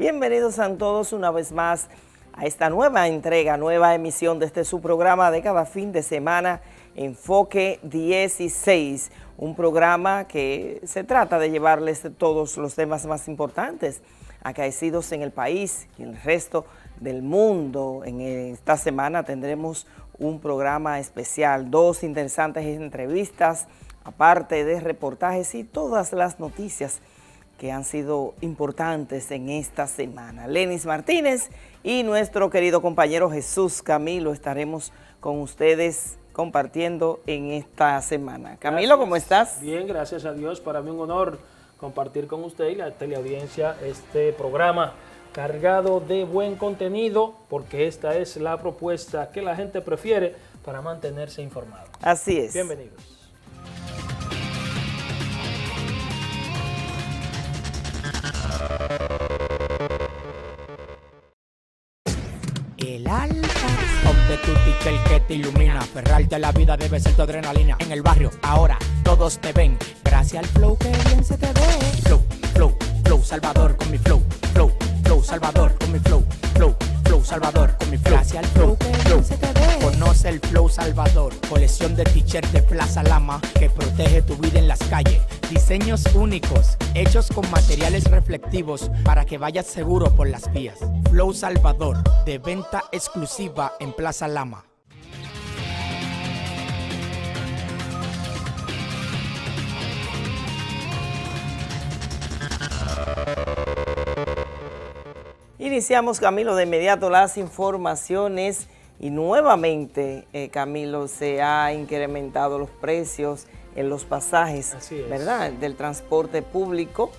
Bienvenidos a todos una vez más a esta nueva entrega, nueva emisión de este su programa de cada fin de semana, Enfoque 16, un programa que se trata de llevarles todos los temas más importantes acaecidos en el país y en el resto del mundo. En esta semana tendremos un programa especial, 2 interesantes entrevistas, aparte de reportajes y todas las noticias que han sido importantes en esta semana. Lenis Martínez y nuestro querido compañero Jesús Camilo estaremos con ustedes compartiendo en esta semana. Camilo, ¿cómo estás? Bien, gracias a Dios. Para mí un honor compartir con usted y la teleaudiencia este programa cargado de buen contenido, porque esta es la propuesta que la gente prefiere para mantenerse informado. Así es. Bienvenidos. El Alfa, donde tú dices el que te ilumina. Aferrarte a la vida debe ser tu adrenalina. En el barrio, ahora todos te ven. Gracias al flow que bien se te ve. Flow, flow, flow, Salvador con mi flow. Flow, flow, Salvador con mi flow. Flow, flow, Salvador con mi flow. Gracias al flow que bien se te ve. Conoce el Flow Salvador, colección de t-shirts de Plaza Lama que protege tu vida en las calles. Diseños únicos, hechos con materiales reflectivos para que vayas seguro por las vías. Flow Salvador, de venta exclusiva en Plaza Lama. Iniciamos, Camilo, de inmediato las informaciones y nuevamente, Camilo, se ha incrementado los precios en los pasajes, ¿verdad?, del transporte público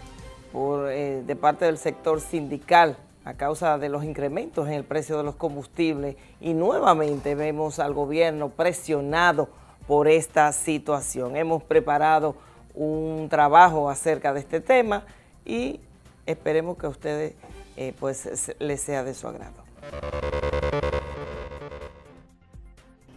de parte del sector sindical a causa de los incrementos en el precio de los combustibles, y nuevamente vemos al gobierno presionado por esta situación. Hemos preparado un trabajo acerca de este tema y esperemos que a ustedes les sea de su agrado.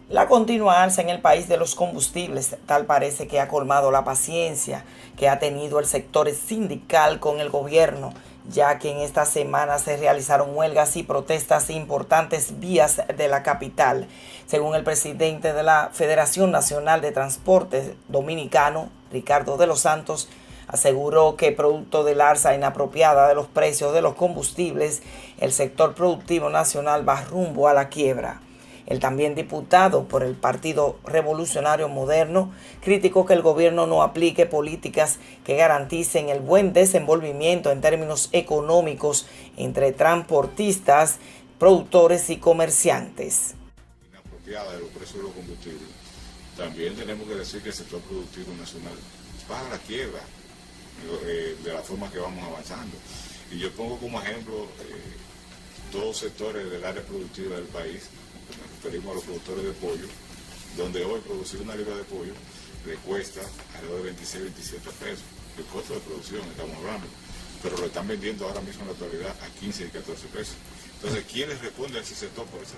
La continua alza en el país de los combustibles tal parece que ha colmado la paciencia que ha tenido el sector sindical con el gobierno, ya que en esta semana se realizaron huelgas y protestas en importantes vías de la capital. Según el presidente de la Federación Nacional de Transportes Dominicano, Ricardo de los Santos, aseguró que producto del alza inapropiada de los precios de los combustibles, el sector productivo nacional va rumbo a la quiebra. El también diputado por el Partido Revolucionario Moderno criticó que el gobierno no aplique políticas que garanticen el buen desenvolvimiento en términos económicos entre transportistas, productores y comerciantes. Inapropiada de los precios de los combustibles. También tenemos que decir que el sector productivo nacional va a la quiebra de la forma que vamos avanzando. Y yo pongo como ejemplo 2 sectores del área productiva del país. Nos referimos a los productores de pollo, donde hoy producir una libra de pollo le cuesta alrededor de 26, 27 pesos. El costo de producción, estamos hablando, pero lo están vendiendo ahora mismo en la actualidad a 15 y 14 pesos. Entonces, ¿quién les responde a ese sector por eso?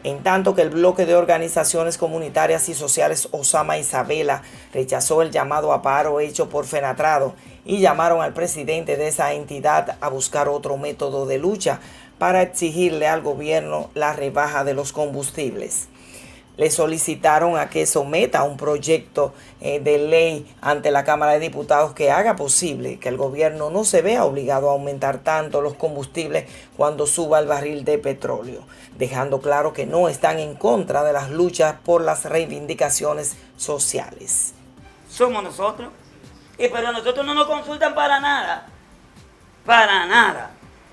En tanto que el bloque de organizaciones comunitarias y sociales Osama Isabela rechazó el llamado a paro hecho por Fenatrado y llamaron al presidente de esa entidad a buscar otro método de lucha para exigirle al gobierno la rebaja de los combustibles. Le solicitaron a que someta un proyecto de ley ante la Cámara de Diputados que haga posible que el gobierno no se vea obligado a aumentar tanto los combustibles cuando suba el barril de petróleo, dejando claro que no están en contra de las luchas por las reivindicaciones sociales. Somos nosotros, pero nosotros no nos consultan para nada, para nada.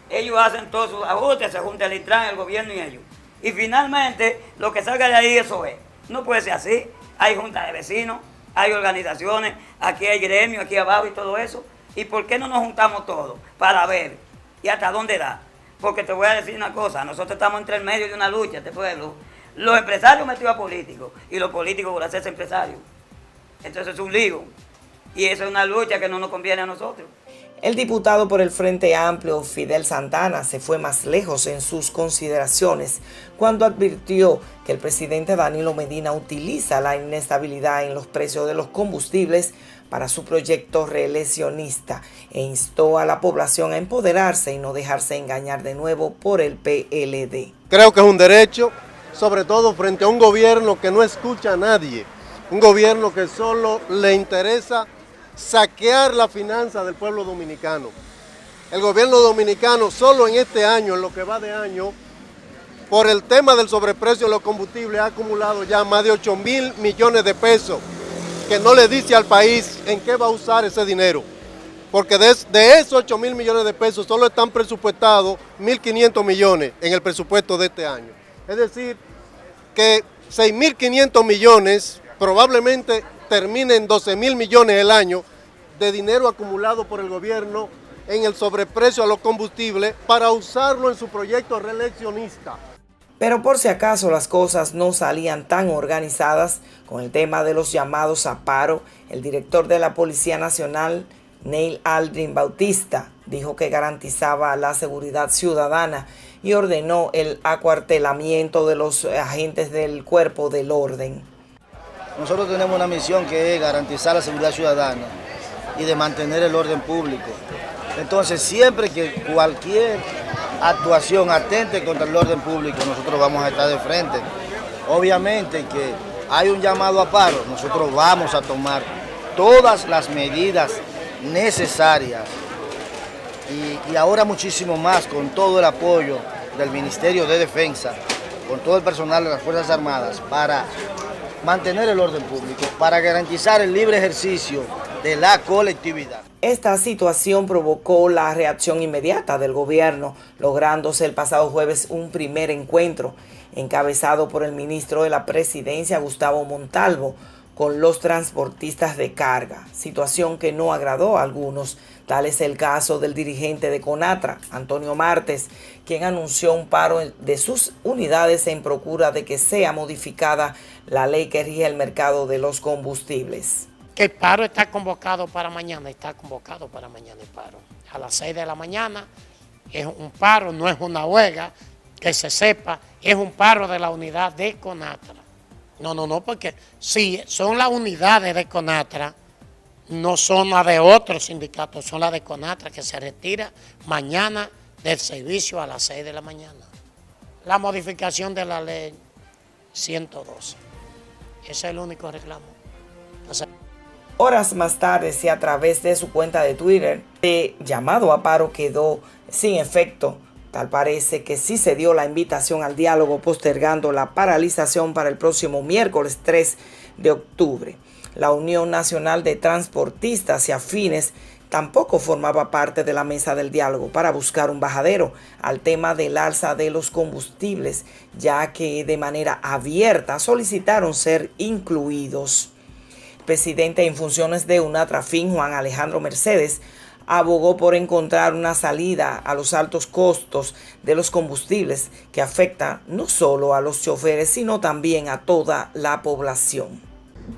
Ellos hacen todos sus ajustes, se junta el Intran, el gobierno y ellos. Y finalmente, lo que salga de ahí, eso es. No puede ser así. Hay juntas de vecinos, hay organizaciones, aquí hay gremios, aquí abajo y todo eso. ¿Y por qué no nos juntamos todos? Para ver y hasta dónde da. Porque te voy a decir una cosa, nosotros estamos entre el medio de una lucha, este pueblo. Los empresarios metidos a políticos y los políticos por hacerse empresarios. Entonces es un lío. Y eso es una lucha que no nos conviene a nosotros. El diputado por el Frente Amplio, Fidel Santana, se fue más lejos en sus consideraciones cuando advirtió que el presidente Danilo Medina utiliza la inestabilidad en los precios de los combustibles para su proyecto reeleccionista e instó a la población a empoderarse y no dejarse engañar de nuevo por el PLD. Creo que es un derecho, sobre todo frente a un gobierno que no escucha a nadie, un gobierno que solo le interesa saquear la finanza del pueblo dominicano. El gobierno dominicano solo en este año, en lo que va de año, por el tema del sobreprecio de los combustibles ha acumulado ya más de 8.000 millones de pesos, que no le dice al país en qué va a usar ese dinero. Porque de esos 8.000 millones de pesos solo están presupuestados 1.500 millones en el presupuesto de este año. Es decir, que 6.500 millones probablemente terminen 12.000 millones el año de dinero acumulado por el gobierno en el sobreprecio a los combustibles para usarlo en su proyecto reeleccionista. Pero por si acaso las cosas no salían tan organizadas con el tema de los llamados a paro, el director de la Policía Nacional, Neil Aldrin Bautista, dijo que garantizaba la seguridad ciudadana y ordenó el acuartelamiento de los agentes del cuerpo del orden. Nosotros tenemos una misión que es garantizar la seguridad ciudadana y de mantener el orden público. Entonces, siempre que cualquier actuación atente contra el orden público, nosotros vamos a estar de frente. Obviamente que hay un llamado a paro, nosotros vamos a tomar todas las medidas necesarias y ahora muchísimo más con todo el apoyo del Ministerio de Defensa, con todo el personal de las Fuerzas Armadas para mantener el orden público, para garantizar el libre ejercicio de la colectividad. Esta situación provocó la reacción inmediata del gobierno, lográndose el pasado jueves un primer encuentro encabezado por el ministro de la Presidencia, Gustavo Montalvo, con los transportistas de carga, situación que no agradó a algunos. Tal es el caso del dirigente de CONATRA, Antonio Martes, quien anunció un paro de sus unidades en procura de que sea modificada la ley que rige el mercado de los combustibles. El paro está convocado para mañana el paro. A las 6 de la mañana es un paro, no es una huelga, que se sepa, es un paro de la unidad de CONATRA. No, porque si son las unidades de CONATRA, no son las de otros sindicatos, son las de CONATRA, que se retira mañana del servicio a las 6 de la mañana. La modificación de la ley 112. Ese es el único reclamo. Horas más tarde, y a través de su cuenta de Twitter, el llamado a paro quedó sin efecto. Tal parece que sí se dio la invitación al diálogo, postergando la paralización para el próximo miércoles 3 de octubre. La Unión Nacional de Transportistas y Afines tampoco formaba parte de la mesa del diálogo para buscar un bajadero al tema del alza de los combustibles, ya que de manera abierta solicitaron ser incluidos. El presidente en funciones de UNATRAFIN, Juan Alejandro Mercedes, abogó por encontrar una salida a los altos costos de los combustibles que afecta no solo a los choferes, sino también a toda la población.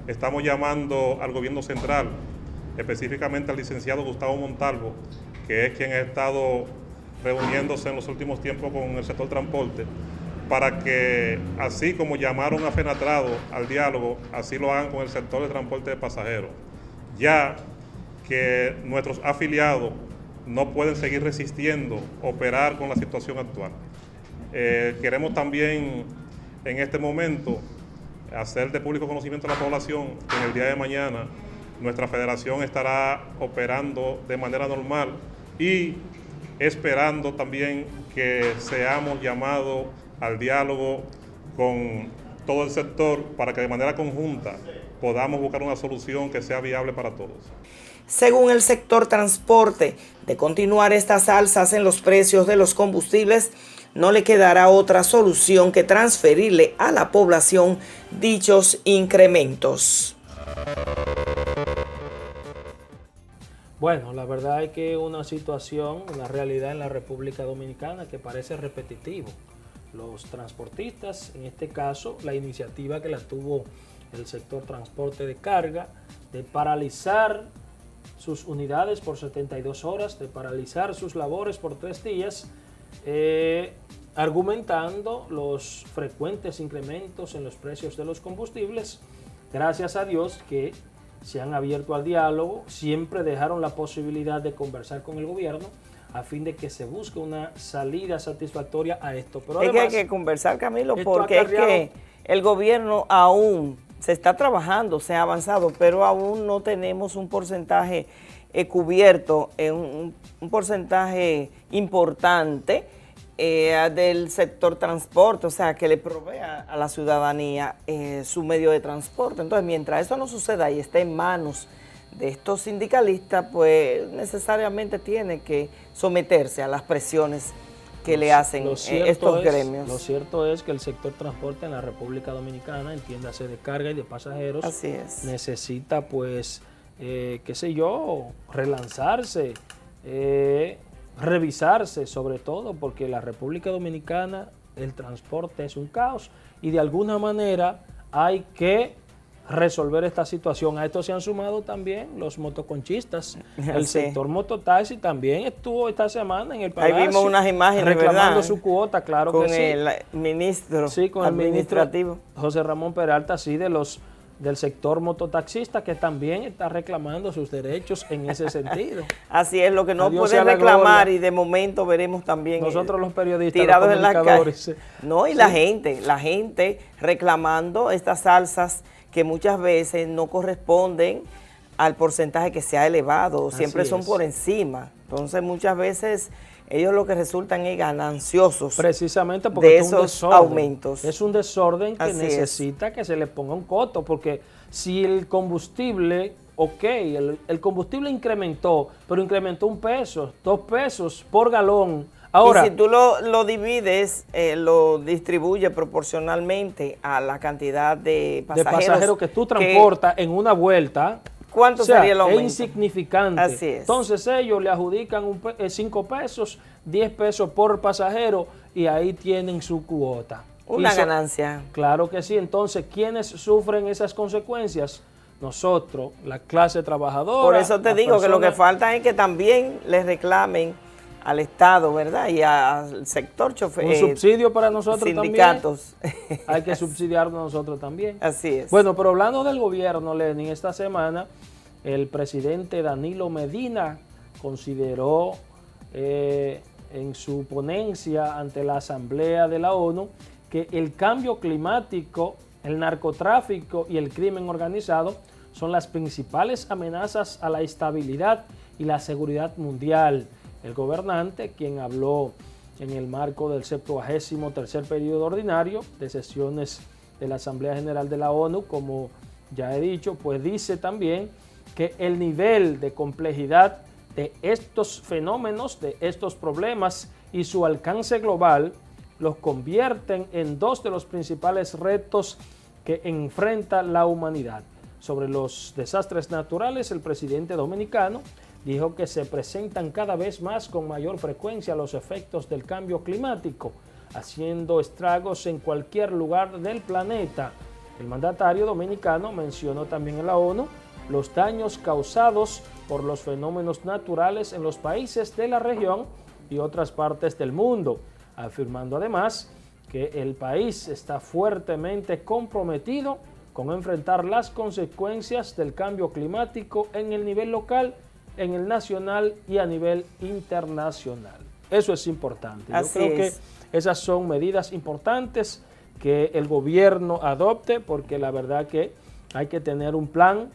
Estamos llamando al gobierno central, específicamente al licenciado Gustavo Montalvo, que es quien ha estado reuniéndose en los últimos tiempos con el sector transporte, para que, así como llamaron a FENATRADO al diálogo, así lo hagan con el sector de transporte de pasajeros. Ya que nuestros afiliados no pueden seguir resistiendo operar con la situación actual. Queremos también en este momento hacer de público conocimiento a la población que en el día de mañana nuestra federación estará operando de manera normal y esperando también que seamos llamados al diálogo con todo el sector para que de manera conjunta podamos buscar una solución que sea viable para todos. Según el sector transporte, de continuar estas alzas en los precios de los combustibles, no le quedará otra solución que transferirle a la población dichos incrementos. Bueno, la verdad es que una situación, una realidad en la República Dominicana que parece repetitivo. Los transportistas, en este caso, la iniciativa que la tuvo el sector transporte de carga, de paralizar sus unidades por 72 horas, de paralizar sus labores por 3 días, argumentando los frecuentes incrementos en los precios de los combustibles. Gracias a Dios que se han abierto al diálogo, siempre dejaron la posibilidad de conversar con el gobierno a fin de que se busque una salida satisfactoria a esto. Pero es además, que hay que conversar, Camilo, esto porque ha es que el gobierno aún se está trabajando, se ha avanzado, pero aún no tenemos un porcentaje cubierto, un porcentaje importante del sector transporte, o sea, que le provea a la ciudadanía su medio de transporte. Entonces, mientras eso no suceda y esté en manos de estos sindicalistas, pues necesariamente tiene que someterse a las presiones que le hacen estos gremios. Lo cierto es que el sector transporte en la República Dominicana, entiéndase de carga y de pasajeros, así es, necesita pues, qué sé yo, relanzarse, revisarse sobre todo, porque la República Dominicana, el transporte es un caos y de alguna manera hay que resolver esta situación. A esto se han sumado también los motoconchistas. El sector mototaxi también estuvo esta semana en el Palacio. Ahí vimos unas imágenes, reclamando ¿verdad? Su cuota, claro con que sí. El ministro sí, con administrativo. El ministro José Ramón Peralta, sí, del sector mototaxista, que también está reclamando sus derechos en ese sentido. Así es, lo que no Dios pueden sea la reclamar gloria. Y de momento veremos también nosotros los periodistas, tirados los en la comunicadores. calle. No, y Sí. la gente reclamando estas alzas que muchas veces no corresponden al porcentaje que se ha elevado, siempre Así son es. por encima. Entonces muchas veces ellos lo que resultan es gananciosos. Precisamente porque de es un esos desorden. aumentos. Es un desorden que Así necesita que se le ponga un coto, porque si el combustible, el combustible incrementó, pero incrementó 1 peso, 2 pesos por galón. Ahora, y si tú lo divides, lo distribuyes proporcionalmente a la cantidad de pasajeros que tú transportas en una vuelta, ¿cuánto sería el aumento? Es insignificante. Así es. Entonces ellos le adjudican 5 pesos, 10 pesos por pasajero y ahí tienen su cuota. Una ganancia. Claro que sí. Entonces, ¿quiénes sufren esas consecuencias? Nosotros, la clase trabajadora. Por eso te digo que lo que falta es que también les reclamen al Estado, ¿verdad? Y al sector chofer. Un subsidio para nosotros sindicatos. También. Hay que subsidiarnos nosotros también. Así es. Bueno, pero hablando del gobierno, Lenin, esta semana el presidente Danilo Medina consideró en su ponencia ante la Asamblea de la ONU que el cambio climático, el narcotráfico y el crimen organizado son las principales amenazas a la estabilidad y la seguridad mundial. El gobernante, quien habló en el marco del 73º periodo ordinario de sesiones de la Asamblea General de la ONU, como ya he dicho, pues dice también que el nivel de complejidad de estos fenómenos, de estos problemas y su alcance global los convierten en 2 de los principales retos que enfrenta la humanidad. Sobre los desastres naturales, el presidente dominicano dijo que se presentan cada vez más con mayor frecuencia los efectos del cambio climático, haciendo estragos en cualquier lugar del planeta. El mandatario dominicano mencionó también en la ONU los daños causados por los fenómenos naturales en los países de la región y otras partes del mundo, afirmando además que el país está fuertemente comprometido con enfrentar las consecuencias del cambio climático en el nivel local, en el nacional y a nivel internacional. Eso es importante. Yo creo que esas son medidas importantes que el gobierno adopte, porque la verdad que hay que tener un plan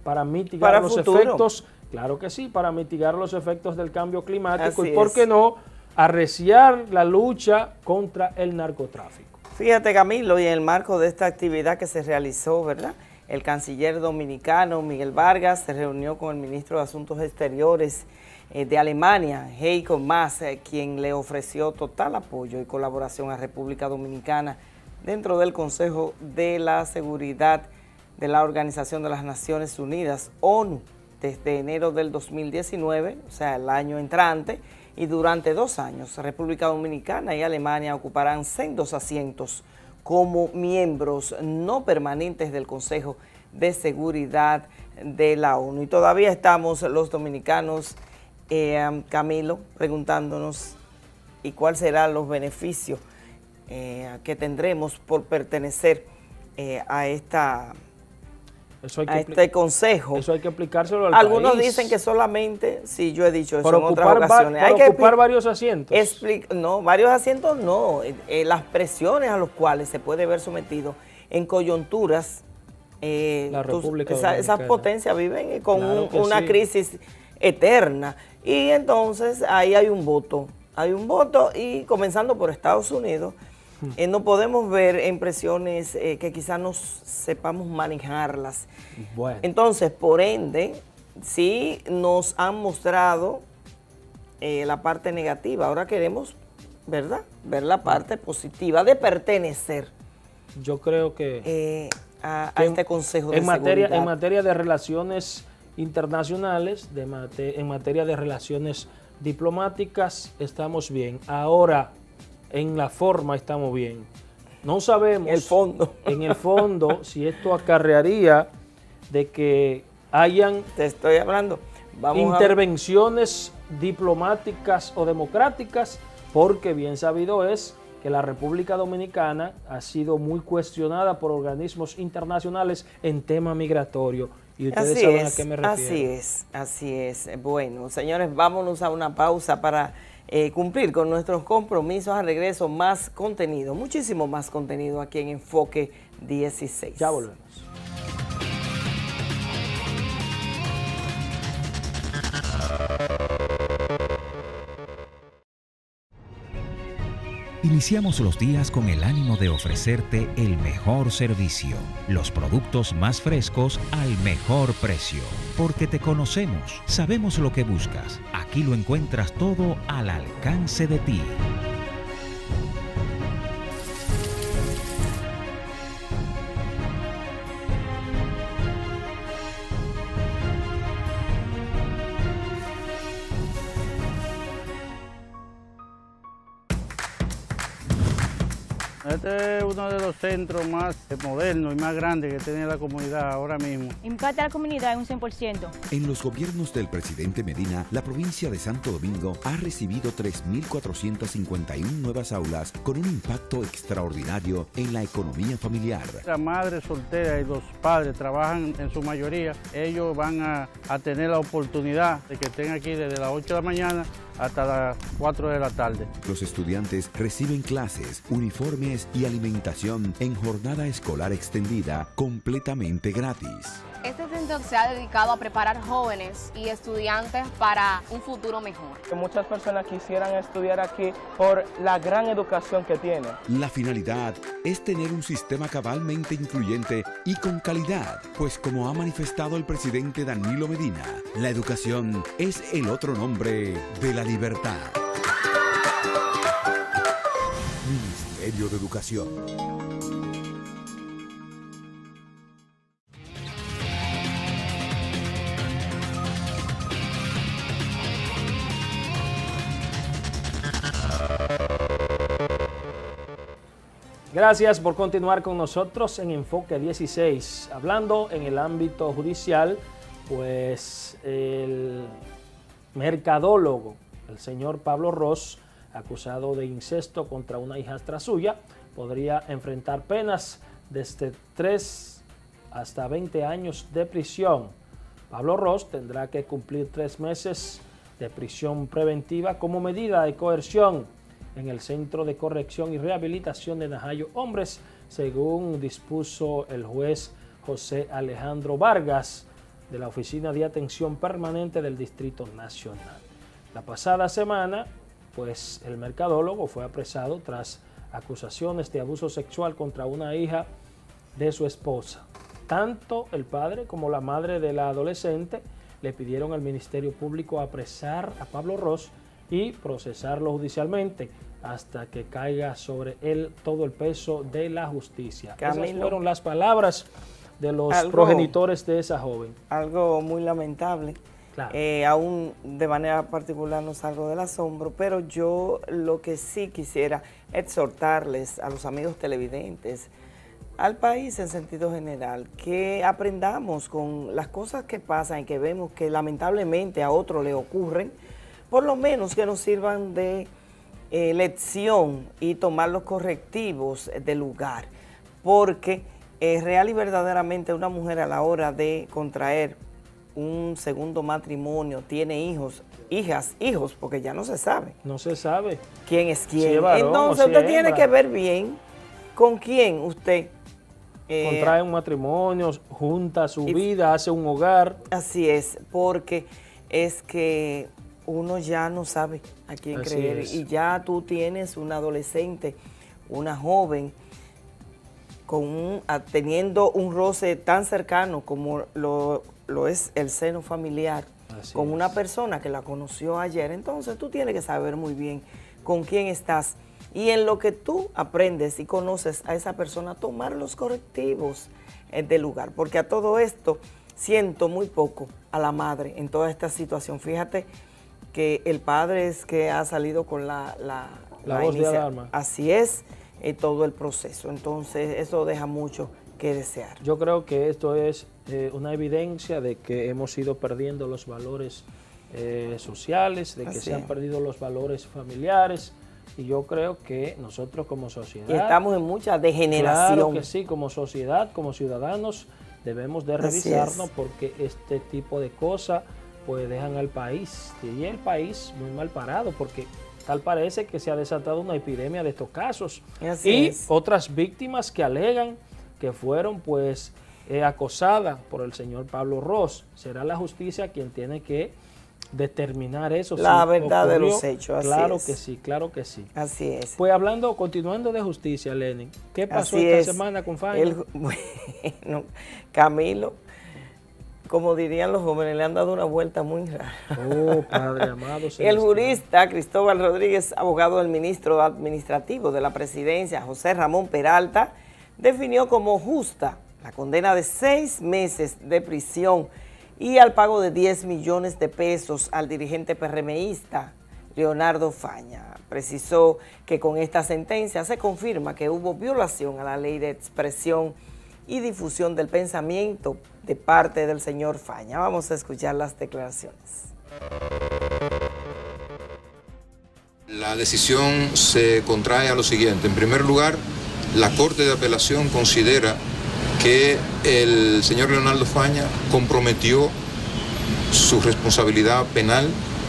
para mitigar los efectos, claro que sí, para mitigar los efectos del cambio climático y, ¿por qué no?, arreciar la lucha contra el narcotráfico. Fíjate, Camilo, y en el marco de esta actividad que se realizó, ¿verdad?, el canciller dominicano Miguel Vargas se reunió con el ministro de Asuntos Exteriores de Alemania, Heiko Maas, quien le ofreció total apoyo y colaboración a República Dominicana dentro del Consejo de la Seguridad de la Organización de las Naciones Unidas, ONU, desde enero del 2019, o sea, el año entrante, y durante 2 años, República Dominicana y Alemania ocuparán sendos asientos como miembros no permanentes del Consejo de Seguridad de la ONU. Y todavía estamos los dominicanos, Camilo, preguntándonos y cuáles serán los beneficios que tendremos por pertenecer a este consejo. Eso hay que explicárselo al Algunos país. dicen que solamente, sí, yo he dicho eso Por en otras ocasiones. Hay que ocupar varios asientos. No, varios asientos no. Las presiones a los cuales se puede ver sometido en coyunturas. La República Dominicana. Esas potencias viven con Claro que una sí. crisis eterna. Y entonces ahí hay un voto. Hay un voto y comenzando por Estados Unidos, no podemos ver en presiones que quizás no sepamos manejarlas. Bueno. Entonces, por ende, sí nos han mostrado la parte negativa. Ahora queremos, ¿verdad?, ver la parte positiva de pertenecer. Yo creo que a este Consejo de en Seguridad. materia de relaciones internacionales, en materia de relaciones diplomáticas, estamos bien. Ahora, en la forma estamos bien. No sabemos en el fondo si esto acarrearía de que hayan te estoy hablando. Intervenciones diplomáticas o democráticas, porque bien sabido es que la República Dominicana ha sido muy cuestionada por organismos internacionales en tema migratorio. Y ustedes saben a qué me refiero. Así es. Bueno, señores, vámonos a una pausa para cumplir con nuestros compromisos. Al regreso, más contenido, muchísimo más contenido aquí en Enfoque 16. Ya volvemos. Iniciamos los días con el ánimo de ofrecerte el mejor servicio, los productos más frescos al mejor precio. Porque te conocemos, sabemos lo que buscas. Aquí lo encuentras todo al alcance de ti. Este es uno de los centros más modernos y más grandes que tiene la comunidad ahora mismo. Impacta a la comunidad en un 100%. En los gobiernos del presidente Medina, la provincia de Santo Domingo ha recibido 3.451 nuevas aulas con un impacto extraordinario en la economía familiar. La madre soltera y los padres trabajan en su mayoría. Ellos van a tener la oportunidad de que estén aquí desde las 8 de la mañana hasta las 4 de la tarde. Los estudiantes reciben clases, uniformes y alimentación en jornada escolar extendida completamente gratis. Este centro se ha dedicado a preparar jóvenes y estudiantes para un futuro mejor. Muchas personas quisieran estudiar aquí por la gran educación que tiene. La finalidad es tener un sistema cabalmente incluyente y con calidad, pues como ha manifestado el presidente Danilo Medina, la educación es el otro nombre de la libertad. Ministerio de Educación. Gracias por continuar con nosotros en Enfoque 16. Hablando en el ámbito judicial, pues el mercadólogo, el señor Pablo Ros, acusado de incesto contra una hijastra suya, podría enfrentar penas desde 3 hasta 20 años de prisión. Pablo Ros tendrá que cumplir 3 meses de prisión preventiva como medida de coerción en el Centro de Corrección y Rehabilitación de Najayo Hombres, según dispuso el juez José Alejandro Vargas de la Oficina de Atención Permanente del Distrito Nacional. La pasada semana, pues el mercadólogo fue apresado tras acusaciones de abuso sexual contra una hija de su esposa. Tanto el padre como la madre de la adolescente le pidieron al Ministerio Público apresar a Pablo Ros y procesarlo judicialmente hasta que caiga sobre él todo el peso de la justicia. Camilo, esas fueron las palabras de los progenitores de esa joven. Algo muy lamentable. Claro. Aún de manera particular no salgo del asombro, pero yo lo que sí quisiera exhortarles a los amigos televidentes al país en sentido general, que aprendamos con las cosas que pasan y que vemos que lamentablemente a otros le ocurren, por lo menos que nos sirvan de lección y tomar los correctivos del lugar, porque real y verdaderamente una mujer a la hora de contraer un segundo matrimonio tiene hijos, hijos, porque ya no se sabe. No se sabe ¿Quién es quién? Si es varón, entonces o si usted es tiene hembra. que ver bien con quién usted contrae un matrimonio, junta su vida, hace un hogar. Así es, porque es que uno ya no sabe a quién Así creer es. y ya tú tienes una adolescente, una joven, teniendo un roce tan cercano como lo es el seno familiar, Así con es. una persona que la conoció ayer. Entonces tú tienes que saber muy bien con quién estás y en lo que tú aprendes y conoces a esa persona, tomar los correctivos del lugar, porque a todo esto siento muy poco a la madre en toda esta situación. Fíjate que el padre es que ha salido con la voz de alarma. Así es, todo el proceso. Entonces eso deja mucho que desear. Yo creo que esto es una evidencia de que hemos ido perdiendo los valores sociales, de que Así se han es. perdido los valores familiares, y yo creo que nosotros como sociedad... Y estamos en mucha degeneración. Claro que sí, como sociedad, como ciudadanos, debemos de Así revisarnos es. porque este tipo de cosas pues dejan al país, y el país muy mal parado, porque tal parece que se ha desatado una epidemia de estos casos. Así y es. otras víctimas que alegan que fueron pues acosadas por el señor Pablo Ros. Será la justicia quien tiene que determinar eso. La si verdad de ocurrió. los hechos, así Claro es. que sí, claro que sí. Así es. Pues continuando de justicia, Lenin, ¿qué pasó Así esta es. semana con Faña? Bueno, Camilo, como dirían los jóvenes, le han dado una vuelta muy rara. Oh, Padre amado. El celestial. jurista Cristóbal Rodríguez, abogado del ministro administrativo de la presidencia, José Ramón Peralta, definió como justa la condena de 6 meses de prisión y al pago de 10 millones de pesos al dirigente PRMista Leonardo Faña. Precisó que con esta sentencia se confirma que hubo violación a la ley de expresión y difusión del pensamiento de parte del señor Faña. Vamos a escuchar las declaraciones. La decisión se contrae a lo siguiente. En primer lugar, la Corte de Apelación considera que el señor Leonardo Faña comprometió su responsabilidad penal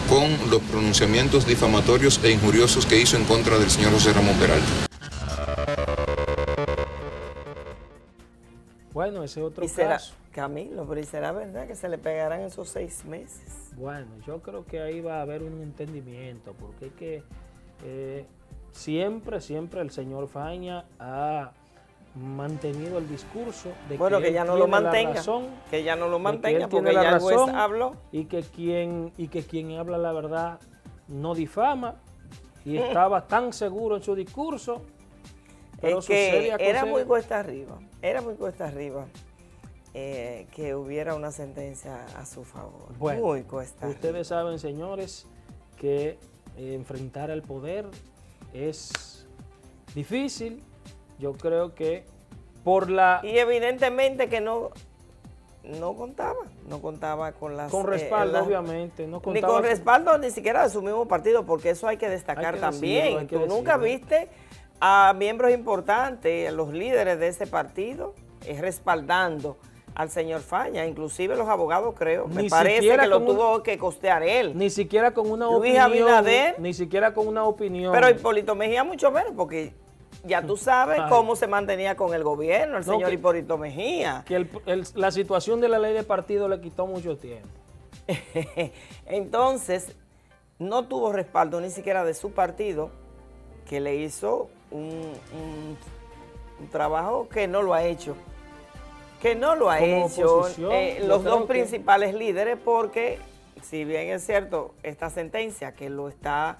con los pronunciamientos difamatorios e injuriosos que hizo en contra del señor José Ramón Peralta. Bueno, ese es otro será, caso. Camilo, pero ¿y será verdad que se le pegarán esos 6 meses? Bueno, yo creo que ahí va a haber un entendimiento, porque es que siempre el señor Faña ha mantenido el discurso de Bueno, que él ya no lo tiene la mantenga, razón, que ya no lo de mantenga, él tiene porque la ya el juez razón, habló. y que quien habla la verdad no difama, y estaba tan seguro en su discurso, pero Es que sucede a era cosas- muy cuesta arriba que hubiera una sentencia a su favor. Bueno, muy cuesta arriba. ustedes saben, señores, que enfrentar al poder es difícil. Yo creo que por la... Y evidentemente que no contaba con las... Con respaldo, obviamente. No Ni contaba con respaldo ni siquiera de su mismo partido, porque eso hay que destacar Hay que también. decirlo, hay que Tú nunca decirlo. viste a miembros importantes, a los líderes de ese partido, respaldando al señor Faña, inclusive los abogados, creo. Me Ni parece siquiera que lo con tuvo que costear él. Ni siquiera con una Luis opinión. Abinader. Ni siquiera con una opinión. Pero Hipólito Mejía mucho menos, porque ya tú sabes Ay. cómo se mantenía con el gobierno el No, señor que- Hipólito Mejía. Que la situación de la ley de partido le quitó mucho tiempo. Entonces, no tuvo respaldo ni siquiera de su partido, que le hizo un trabajo que no lo ha hecho. Que no lo ha Como hecho oposición, yo los creo dos que- principales líderes, porque si bien es cierto esta sentencia que lo está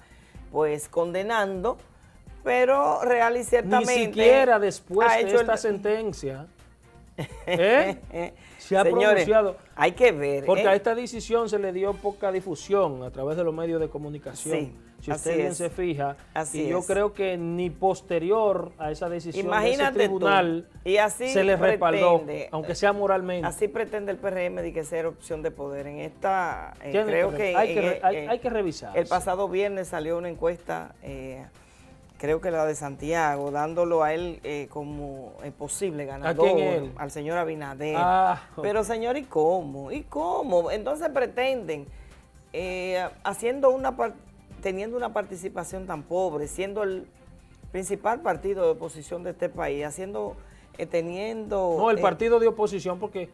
pues condenando, pero real y ciertamente Ni siquiera después ha de hecho esta sentencia. ¿Eh? se ha Señores, pronunciado. hay que ver. Porque a esta decisión se le dio poca difusión a través de los medios de comunicación. Sí, si así usted bien es. se fija. Así y yo es. creo que ni posterior a esa decisión de ese Imagínate tribunal tú, y así se le respaldó, pretende, aunque sea moralmente. Así pretende el PRM de que sea opción de poder. En esta, Tiene creo que que, hay que revisar. El pasado viernes salió una encuesta, creo que la de Santiago, dándolo a él como posible ganador. ¿A quién él? Al señor Abinader. Ok. Pero señor, ¿y cómo? ¿Y cómo? Entonces pretenden, teniendo una participación tan pobre, siendo el principal partido de oposición de este país, teniendo... No, el partido de oposición, porque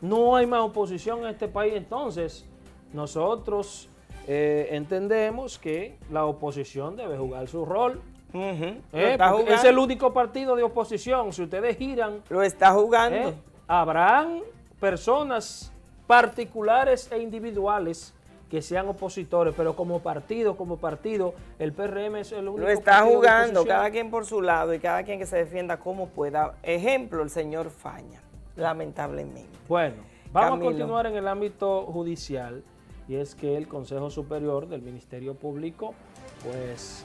no hay más oposición en este país. Entonces, nosotros entendemos que la oposición debe jugar su rol. Porque es el único partido de oposición. Si ustedes giran... Lo está jugando. Habrán personas particulares e individuales que sean opositores, pero como partido, el PRM es el único. Lo está partido de jugando, oposición. cada quien por su lado y cada quien que se defienda como pueda. Ejemplo, el señor Faña, lamentablemente. Bueno, vamos Camilo. a continuar en el ámbito judicial, y es que el Consejo Superior del Ministerio Público, pues,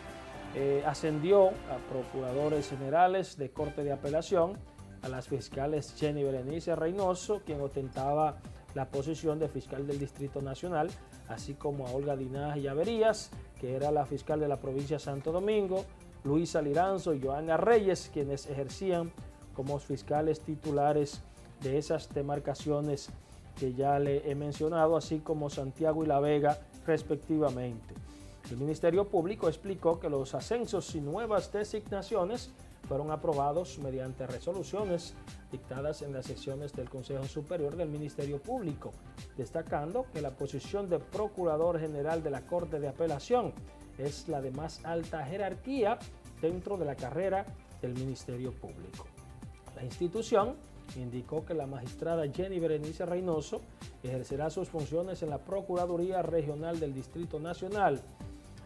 ascendió a procuradores generales de Corte de Apelación, a las fiscales Jenny Berenice Reynoso, quien ostentaba la posición de fiscal del Distrito Nacional, así como a Olga Dinaje Llaverías, que era la fiscal de la provincia de Santo Domingo, Luisa Liranzo y Joana Reyes, quienes ejercían como fiscales titulares de esas demarcaciones que ya le he mencionado, así como Santiago y La Vega, respectivamente. El Ministerio Público explicó que los ascensos y nuevas designaciones fueron aprobados mediante resoluciones dictadas en las secciones del Consejo Superior del Ministerio Público, destacando que la posición de Procurador General de la Corte de Apelación es la de más alta jerarquía dentro de la carrera del Ministerio Público. La institución indicó que la magistrada Jenny Berenice Reynoso ejercerá sus funciones en la Procuraduría Regional del Distrito Nacional,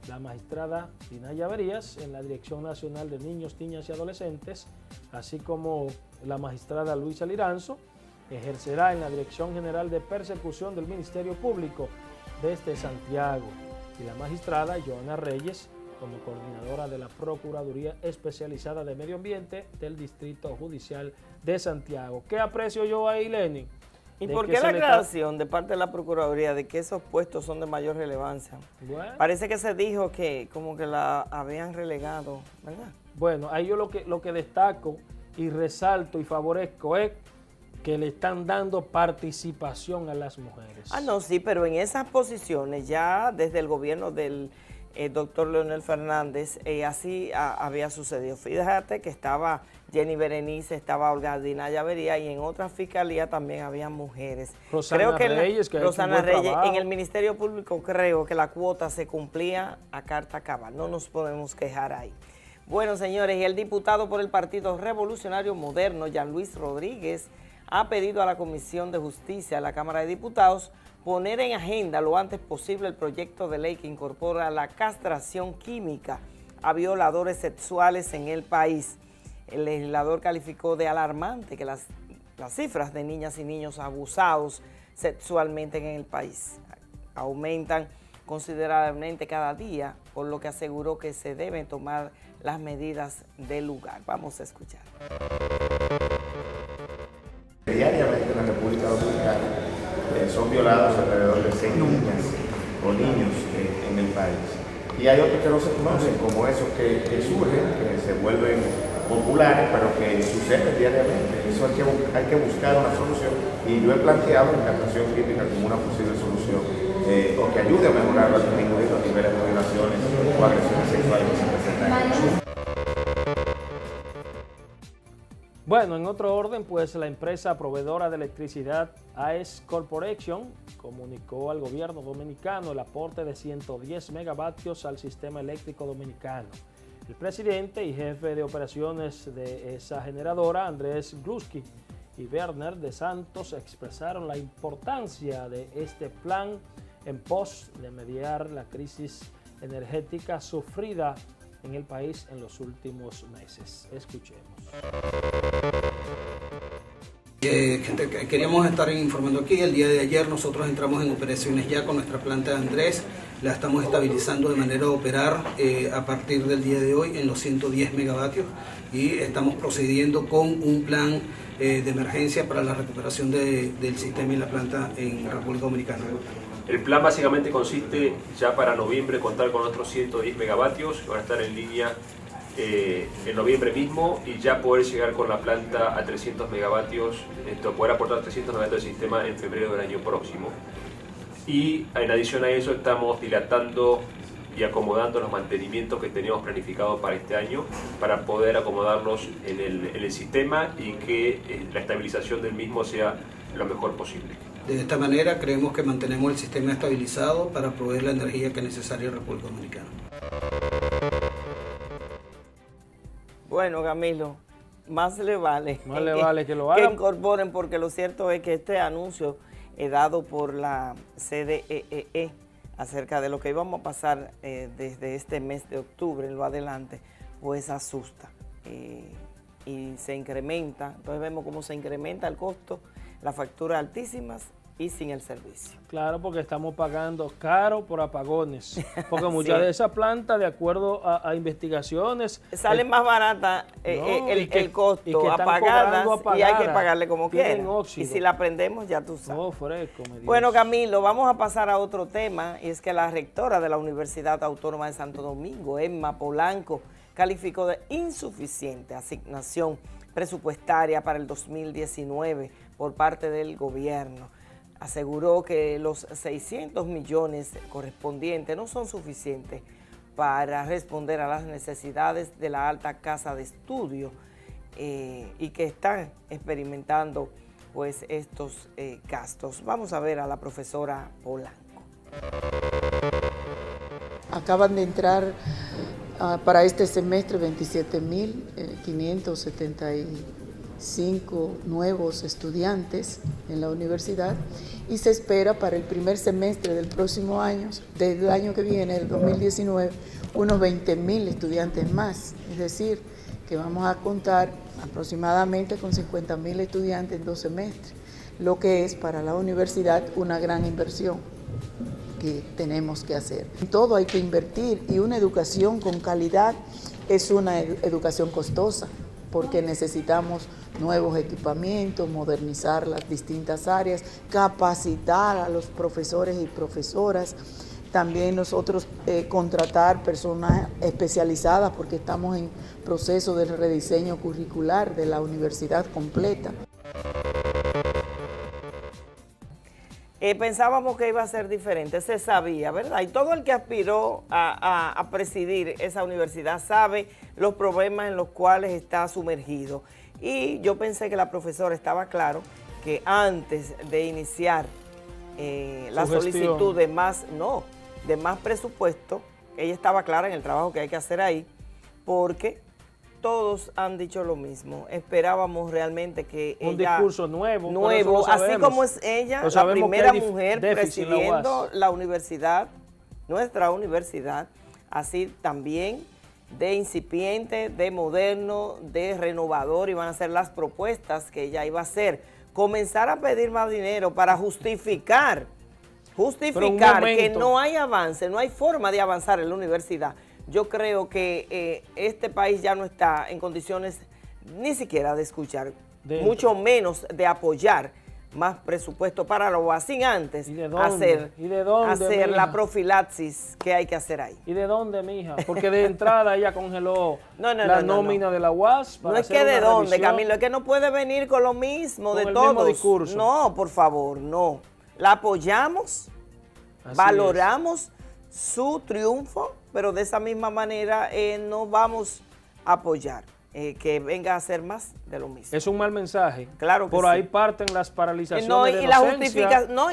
la magistrada Dinaje Llaverías en la Dirección Nacional de Niños, Niñas y Adolescentes, así como la magistrada Luisa Liranzo ejercerá en la Dirección General de Persecución del Ministerio Público desde Santiago, y la magistrada Joana Reyes como coordinadora de la Procuraduría Especializada de Medio Ambiente del Distrito Judicial de Santiago. ¿Qué aprecio yo ahí, Lenin? ¿Y por qué la aclaración de parte de la Procuraduría de que esos puestos son de mayor relevancia? Bueno. Parece que se dijo que como que la habían relegado, ¿verdad? Bueno, ahí yo lo que destaco y resalto y favorezco es que le están dando participación a las mujeres. Ah, no, sí, pero en esas posiciones ya desde el gobierno del doctor Leonel Fernández así había sucedido. Fíjate que estaba Jenny Berenice, estaba Olga Dinaje Llaverías y en otras fiscalías también había mujeres. Rosana Reyes, que ha hecho un Rosana buen Reyes, trabajo. en el Ministerio Público creo que la cuota se cumplía a carta cabal, no nos podemos quejar ahí. Bueno, señores, y el diputado por el Partido Revolucionario Moderno, Jean Luis Rodríguez, ha pedido a la Comisión de Justicia de la Cámara de Diputados poner en agenda lo antes posible el proyecto de ley que incorpora la castración química a violadores sexuales en el país. El legislador calificó de alarmante que las cifras de niñas y niños abusados sexualmente en el país aumentan considerablemente cada día, por lo que aseguró que se deben tomar las medidas del lugar. Vamos a escuchar. Diariamente en la República Dominicana son violados alrededor de 6 niñas o niños en el país. Y hay otros que no se conocen, como esos que surgen, que se vuelven populares, pero que suceden diariamente. Eso hay que buscar una solución, y yo he planteado la castración química como una posible solución, o que ayude a mejorar o a disminuir los niveles de violaciones o agresiones sexuales que se presentan. Bueno, en otro orden, pues la empresa proveedora de electricidad AES Corporation comunicó al gobierno dominicano el aporte de 110 megavatios al sistema eléctrico dominicano. El presidente y jefe de operaciones de esa generadora, Andrés Gluski, y Werner de Santos expresaron la importancia de este plan en pos de mediar la crisis energética sufrida en el país en los últimos meses. Escuchemos. Queríamos estar informando aquí. El día de ayer nosotros entramos en operaciones ya con nuestra planta de Andrés. La estamos estabilizando de manera a operar a partir del día de hoy en los 110 megavatios y estamos procediendo con un plan de emergencia para la recuperación del sistema y la planta en República Dominicana. El plan básicamente consiste ya para noviembre contar con otros 110 megavatios que van a estar en línea en noviembre mismo y ya poder llegar con la planta a 300 megavatios, poder aportar 300 megavatios al sistema en febrero del año próximo. Y en adición a eso estamos dilatando y acomodando los mantenimientos que teníamos planificados para este año para poder acomodarlos en el sistema y que la estabilización del mismo sea lo mejor posible. De esta manera creemos que mantenemos el sistema estabilizado para proveer la energía que es necesaria en República Dominicana. Bueno, Camilo, más le vale que lo hagan. Que incorporen, porque lo cierto es que este anuncio dado por la CDEE acerca de lo que íbamos a pasar desde este mes de octubre en lo adelante, pues asusta y se incrementa. Entonces vemos cómo se incrementa el costo, las facturas altísimas y sin el servicio. Claro, porque estamos pagando caro por apagones, porque muchas Sí. de esas plantas, de acuerdo a investigaciones, sale más barata el costo, y que están apagadas, cobrando y hay que pagarle como tienen quiera. óxido. Y si la prendemos, ya tú sabes. No, fresco, me Dios. Bueno, Camilo, vamos a pasar a otro tema, y es que la rectora de la Universidad Autónoma de Santo Domingo, Emma Polanco, calificó de insuficiente asignación presupuestaria para el 2019 por parte del gobierno. Aseguró que los 600 millones correspondientes no son suficientes para responder a las necesidades de la alta casa de estudio y que están experimentando pues estos gastos. Vamos a ver a la profesora Polanco. Acaban de entrar para este semestre 27.575 nuevos estudiantes en la universidad y se espera para el primer semestre del próximo año, del año que viene, el 2019, unos 20.000 estudiantes más. Es decir, que vamos a contar aproximadamente con 50.000 estudiantes en 2 semestres, lo que es para la universidad una gran inversión que tenemos que hacer. En todo hay que invertir y una educación con calidad es una educación costosa porque necesitamos nuevos equipamientos, modernizar las distintas áreas, capacitar a los profesores y profesoras, también nosotros contratar personas especializadas porque estamos en proceso de rediseño curricular de la universidad completa. Pensábamos que iba a ser diferente, se sabía, ¿verdad? Y todo el que aspiró a presidir esa universidad sabe los problemas en los cuales está sumergido. Y yo pensé que la profesora estaba claro que antes de iniciar la solicitud de más presupuesto, ella estaba clara en el trabajo que hay que hacer ahí, porque todos han dicho lo mismo. Esperábamos realmente que un ella... discurso nuevo, así como es ella, la primera mujer presidiendo la universidad, nuestra universidad, así también de incipiente, de moderno, de renovador, iban a ser las propuestas que ella iba a hacer. Comenzar a pedir más dinero para justificar que no hay avance, no hay forma de avanzar en la universidad. Yo creo que este país ya no está en condiciones ni siquiera de escuchar, mucho menos de apoyar más presupuesto para lo así antes hacer la profilaxis que hay que hacer ahí. ¿Y de dónde, mija? Porque de entrada ella congeló la nómina de la UAS. No es que de dónde, Camilo, es que no puede venir con lo mismo de todos. Mismo discurso. No, por favor, no. La apoyamos, valoramos su triunfo, pero de esa misma manera no vamos a apoyar que venga a hacer más de lo mismo. Es un mal mensaje. Claro que Por sí. ahí parten las paralizaciones y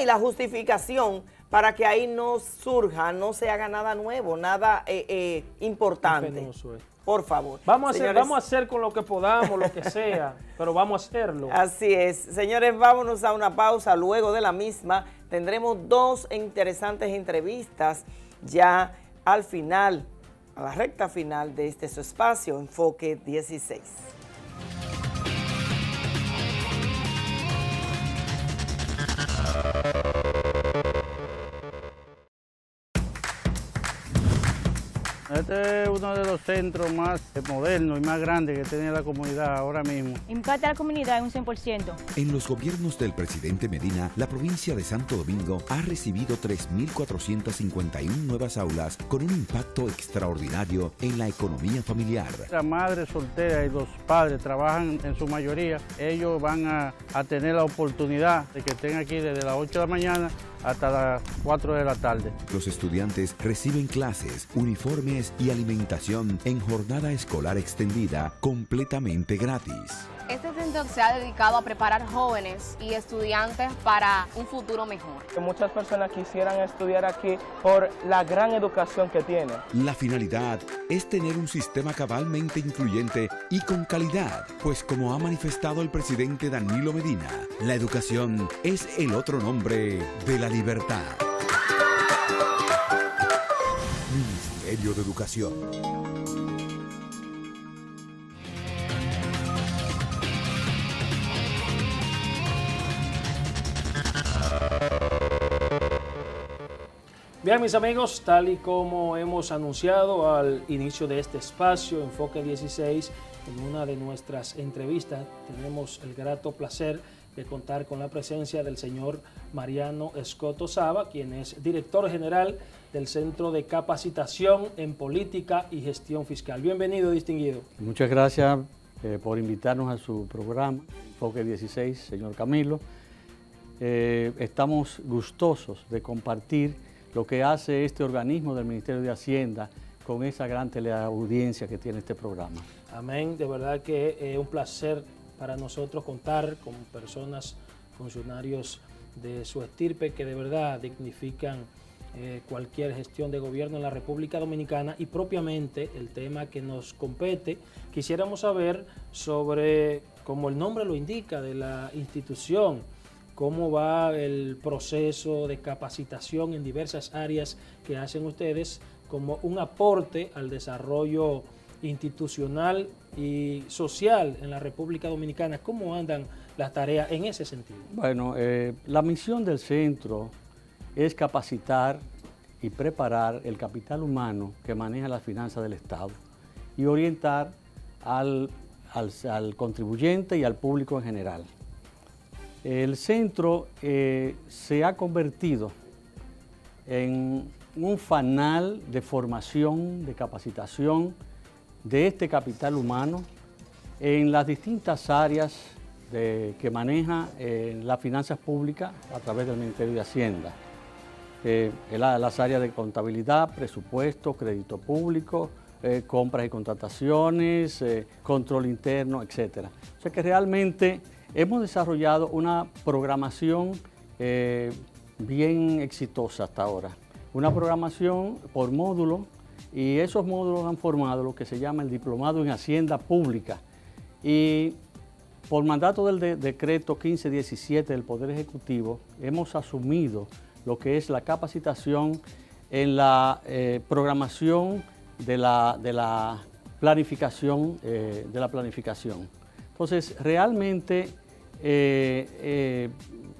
la justificación para que ahí no surja, no se haga nada nuevo, nada importante. Por favor. Vamos a hacer con lo que podamos, lo que sea, pero vamos a hacerlo. Así es. Señores, vámonos a una pausa. Luego de la misma tendremos 2 interesantes entrevistas ya al final, a la recta final de su espacio, Enfoque 16. Este es uno de los centros más modernos y más grandes que tiene la comunidad ahora mismo. Impacta a la comunidad en un 100%. En los gobiernos del presidente Medina, la provincia de Santo Domingo ha recibido 3.451 nuevas aulas con un impacto extraordinario en la economía familiar. La madre soltera y los padres trabajan en su mayoría. Ellos van a tener la oportunidad de que estén aquí desde las 8 de la mañana hasta las 4 de la tarde. Los estudiantes reciben clases, uniformes y alimentación en jornada escolar extendida completamente gratis. Este centro se ha dedicado a preparar jóvenes y estudiantes para un futuro mejor. Muchas personas quisieran estudiar aquí por la gran educación que tiene. La finalidad es tener un sistema cabalmente incluyente y con calidad, pues como ha manifestado el presidente Danilo Medina, la educación es el otro nombre de la libertad. Ministerio de Educación. Bien, mis amigos, tal y como hemos anunciado al inicio de este espacio, Enfoque 16, en una de nuestras entrevistas tenemos el grato placer de contar con la presencia del señor Mariano Escoto Saba, quien es director general del Centro de Capacitación en Política y Gestión Fiscal. Bienvenido, distinguido. Muchas gracias por invitarnos a su programa, Enfoque 16, señor Camilo. Estamos gustosos de compartir lo que hace este organismo del Ministerio de Hacienda con esa gran teleaudiencia que tiene este programa. Amén, de verdad que es un placer para nosotros contar con personas, funcionarios de su estirpe que de verdad dignifican cualquier gestión de gobierno en la República Dominicana y propiamente el tema que nos compete. Quisiéramos saber sobre, como el nombre lo indica, de la institución, cómo va el proceso de capacitación en diversas áreas que hacen ustedes como un aporte al desarrollo institucional y social en la República Dominicana. ¿Cómo andan las tareas en ese sentido? Bueno, la misión del centro es capacitar y preparar el capital humano que maneja las finanzas del Estado y orientar al contribuyente y al público en general. El centro se ha convertido en un fanal de formación, de capacitación de este capital humano en las distintas áreas que maneja las finanzas públicas a través del Ministerio de Hacienda. Las áreas de contabilidad, presupuesto, crédito público, compras y contrataciones, control interno, etc. O sea que realmente hemos desarrollado una programación bien exitosa hasta ahora. Una programación por módulo y esos módulos han formado lo que se llama el Diplomado en Hacienda Pública. Y por mandato del decreto 1517 del Poder Ejecutivo hemos asumido lo que es la capacitación en la programación de la planificación. Entonces, realmente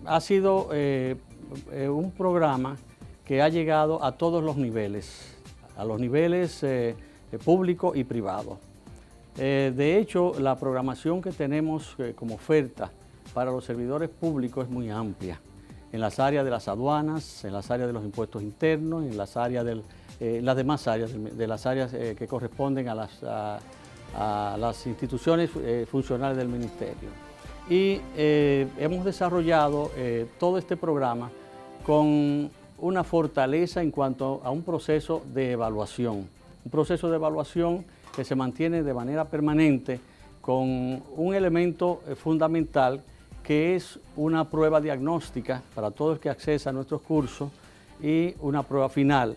ha sido un programa que ha llegado a todos los niveles, a los niveles público y privado. De hecho, la programación que tenemos como oferta para los servidores públicos es muy amplia, en las áreas de las aduanas, en las áreas de los impuestos internos, en las áreas las demás áreas, de las áreas que corresponden a las instituciones funcionales del Ministerio. Y hemos desarrollado todo este programa con una fortaleza en cuanto a un proceso de evaluación. Un proceso de evaluación que se mantiene de manera permanente con un elemento fundamental que es una prueba diagnóstica para todo el que accesa a nuestros cursos y una prueba final,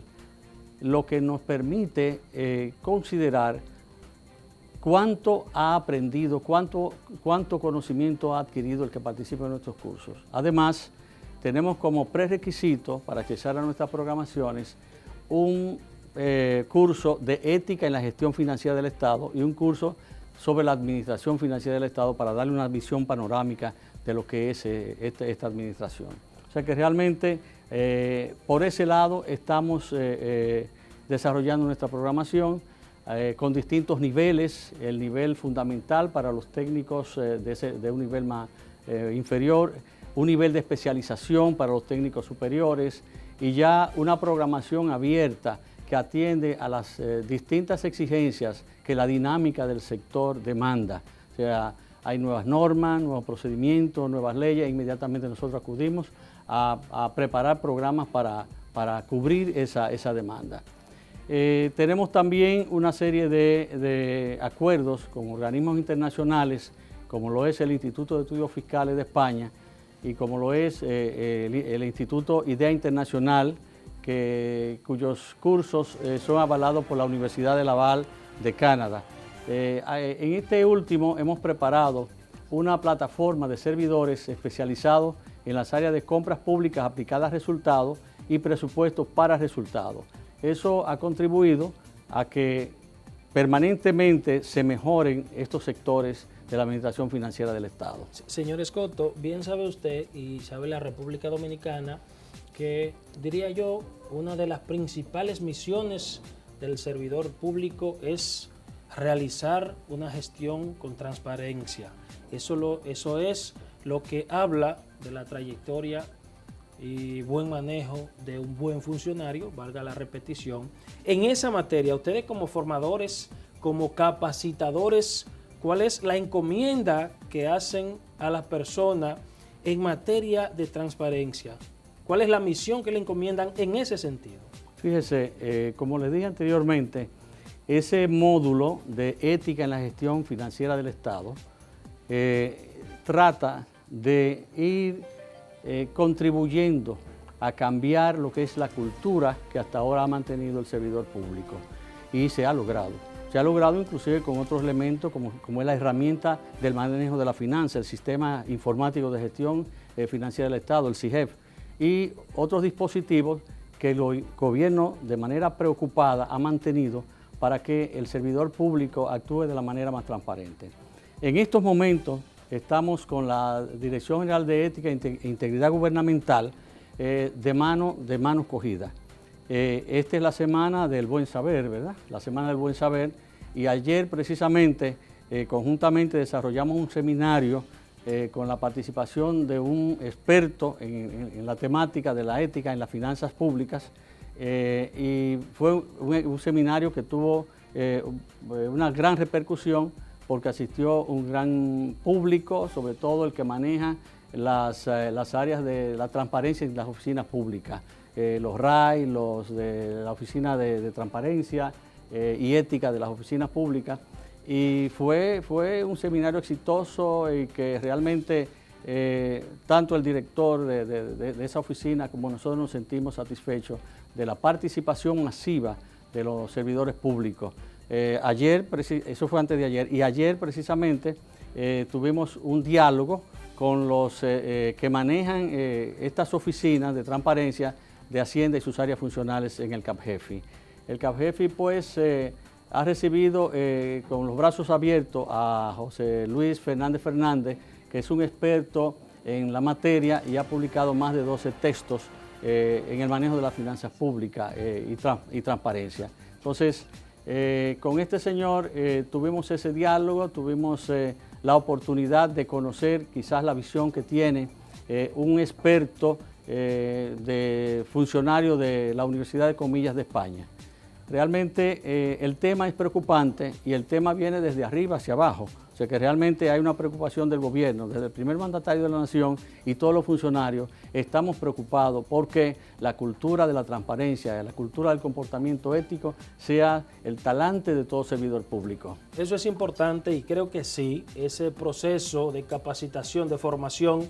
lo que nos permite considerar cuánto ha aprendido, cuánto conocimiento ha adquirido el que participa en nuestros cursos. Además, tenemos como prerequisito para accesar a nuestras programaciones un curso de ética en la gestión financiera del Estado y un curso sobre la administración financiera del Estado para darle una visión panorámica de lo que es esta administración. O sea que realmente por ese lado estamos desarrollando nuestra programación con distintos niveles, el nivel fundamental para los técnicos de un nivel más inferior, un nivel de especialización para los técnicos superiores y ya una programación abierta que atiende a las distintas exigencias que la dinámica del sector demanda. O sea, hay nuevas normas, nuevos procedimientos, nuevas leyes, e inmediatamente nosotros acudimos a preparar programas para cubrir esa demanda. Tenemos también una serie de acuerdos con organismos internacionales, como lo es el Instituto de Estudios Fiscales de España y como lo es el Instituto IDEA Internacional, cuyos cursos son avalados por la Universidad de Laval de Canadá. En este último hemos preparado una plataforma de servidores especializados en las áreas de compras públicas aplicadas a resultados y presupuestos para resultados. Eso ha contribuido a que permanentemente se mejoren estos sectores de la Administración Financiera del Estado. Señor Escoto, bien sabe usted y sabe la República Dominicana que, diría yo, una de las principales misiones del servidor público es realizar una gestión con transparencia. Eso es lo que habla de la trayectoria y buen manejo de un buen funcionario, valga la repetición. En esa materia, ustedes como formadores, como capacitadores, ¿cuál es la encomienda que hacen a las personas en materia de transparencia? ¿Cuál es la misión que le encomiendan en ese sentido? Fíjese, como les dije anteriormente, ese módulo de ética en la gestión financiera del Estado trata de ir contribuyendo a cambiar lo que es la cultura que hasta ahora ha mantenido el servidor público y se ha logrado. Se ha logrado inclusive con otros elementos como es la herramienta del manejo de la finanza, el Sistema Informático de Gestión Financiera del Estado, el SIGEF, y otros dispositivos que el gobierno de manera preocupada ha mantenido para que el servidor público actúe de la manera más transparente. En estos momentos estamos con la Dirección General de Ética e Integridad Gubernamental de mano cogida. Esta es la Semana del Buen Saber, ¿verdad? La Semana del Buen Saber, y ayer precisamente conjuntamente desarrollamos un seminario con la participación de un experto en la temática de la ética en las finanzas públicas y fue un seminario que tuvo una gran repercusión porque asistió un gran público, sobre todo el que maneja las áreas de la transparencia en las oficinas públicas, los RAI, los de la Oficina de Transparencia y Ética de las Oficinas Públicas. Y fue un seminario exitoso y que realmente tanto el director de esa oficina como nosotros nos sentimos satisfechos de la participación masiva de los servidores públicos. Eso fue antes de ayer, y ayer precisamente tuvimos un diálogo con los que manejan estas oficinas de transparencia de Hacienda y sus áreas funcionales en el CAPGEFI. El CAPGEFI pues ha recibido con los brazos abiertos a José Luis Fernández Fernández, que es un experto en la materia y ha publicado más de 12 textos en el manejo de las finanzas públicas y transparencia. Entonces, con este señor tuvimos ese diálogo, tuvimos la oportunidad de conocer quizás la visión que tiene un experto de funcionario de la Universidad de Comillas de España. Realmente el tema es preocupante y el tema viene desde arriba hacia abajo. O sea que realmente hay una preocupación del gobierno, desde el primer mandatario de la nación y todos los funcionarios estamos preocupados porque la cultura de la transparencia, la cultura del comportamiento ético sea el talante de todo servidor público. Eso es importante y creo que sí, ese proceso de capacitación, de formación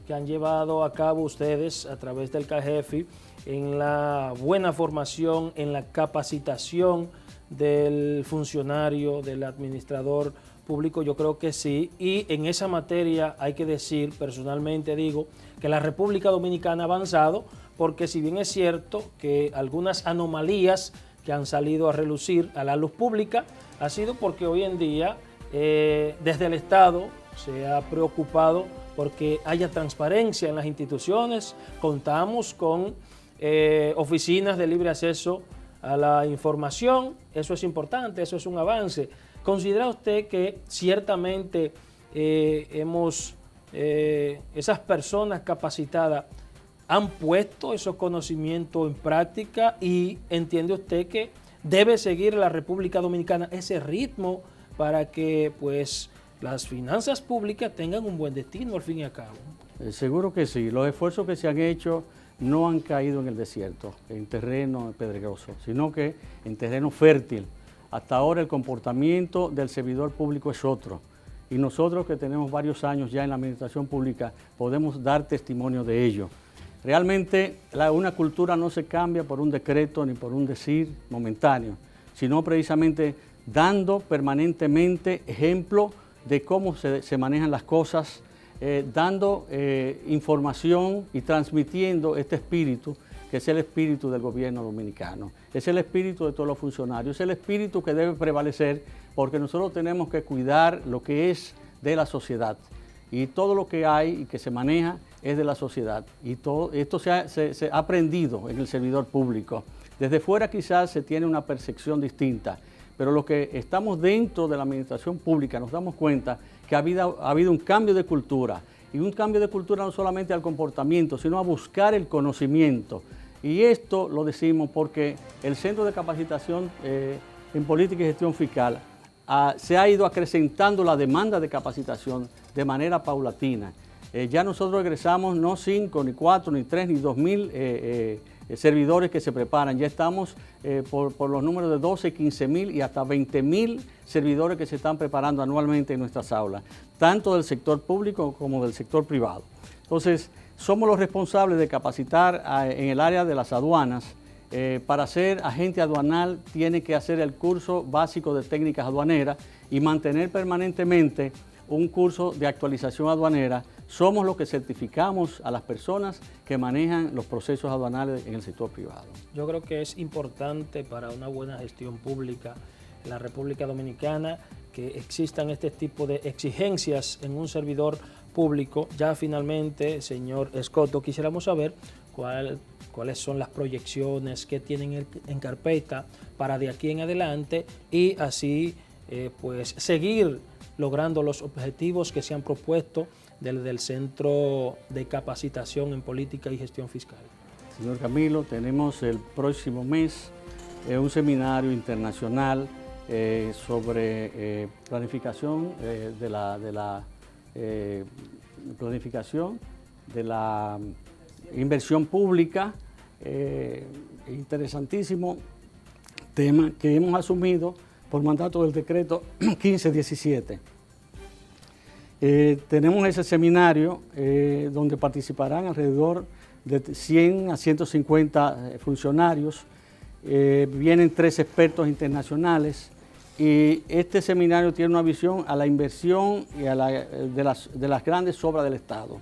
que han llevado a cabo ustedes a través del CAPGEFI en la buena formación, en la capacitación del funcionario, del administrador público, yo creo que sí, y en esa materia hay que decir, personalmente digo, que la República Dominicana ha avanzado, porque si bien es cierto que algunas anomalías que han salido a relucir a la luz pública, ha sido porque hoy en día desde el Estado se ha preocupado porque haya transparencia en las instituciones, contamos con oficinas de libre acceso a la información. Eso es importante, eso es un avance. ¿Considera usted que ciertamente esas personas capacitadas han puesto esos conocimientos en práctica y entiende usted que debe seguir la República Dominicana ese ritmo para que pues las finanzas públicas tengan un buen destino al fin y al cabo? Seguro que sí. Los esfuerzos que se han hecho no han caído en el desierto, en terreno pedregoso, sino que en terreno fértil. Hasta ahora el comportamiento del servidor público es otro. Y nosotros que tenemos varios años ya en la administración pública podemos dar testimonio de ello. Realmente una cultura no se cambia por un decreto ni por un decir momentáneo, sino precisamente dando permanentemente ejemplo de cómo se manejan las cosas, dando información y transmitiendo este espíritu, que es el espíritu del gobierno dominicano. Es el espíritu de todos los funcionarios, es el espíritu que debe prevalecer, porque nosotros tenemos que cuidar lo que es de la sociedad. Y todo lo que hay y que se maneja es de la sociedad. Y todo esto se ha aprendido en el servidor público. Desde fuera quizás se tiene una percepción distinta, pero los que estamos dentro de la administración pública nos damos cuenta que ha habido un cambio de cultura. Y un cambio de cultura no solamente al comportamiento, sino a buscar el conocimiento. Y esto lo decimos porque el Centro de Capacitación en Política y Gestión Fiscal se ha ido acrecentando la demanda de capacitación de manera paulatina. Ya nosotros egresamos no 5, ni 4, ni 3, ni 2.000 servidores que se preparan. Ya estamos por los números de 12, 15.000 y hasta 20.000 servidores que se están preparando anualmente en nuestras aulas, tanto del sector público como del sector privado. Entonces, somos los responsables de capacitar en el área de las aduanas. Para ser agente aduanal tiene que hacer el curso básico de técnicas aduaneras y mantener permanentemente un curso de actualización aduanera. Somos los que certificamos a las personas que manejan los procesos aduanales en el sector privado. Yo creo que es importante para una buena gestión pública en la República Dominicana que existan este tipo de exigencias en un servidor público. Ya finalmente, señor Escoto, quisiéramos saber cuáles son las proyecciones que tienen en carpeta para de aquí en adelante y así pues seguir logrando los objetivos que se han propuesto del Centro de Capacitación en Política y Gestión Fiscal. Señor Camilo, tenemos el próximo mes un seminario internacional sobre planificación de la inversión pública, interesantísimo tema que hemos asumido por mandato del decreto 1517. Tenemos ese seminario donde participarán alrededor de 100 a 150 funcionarios, vienen 3 expertos internacionales y este seminario tiene una visión a la inversión y a de las grandes obras del Estado.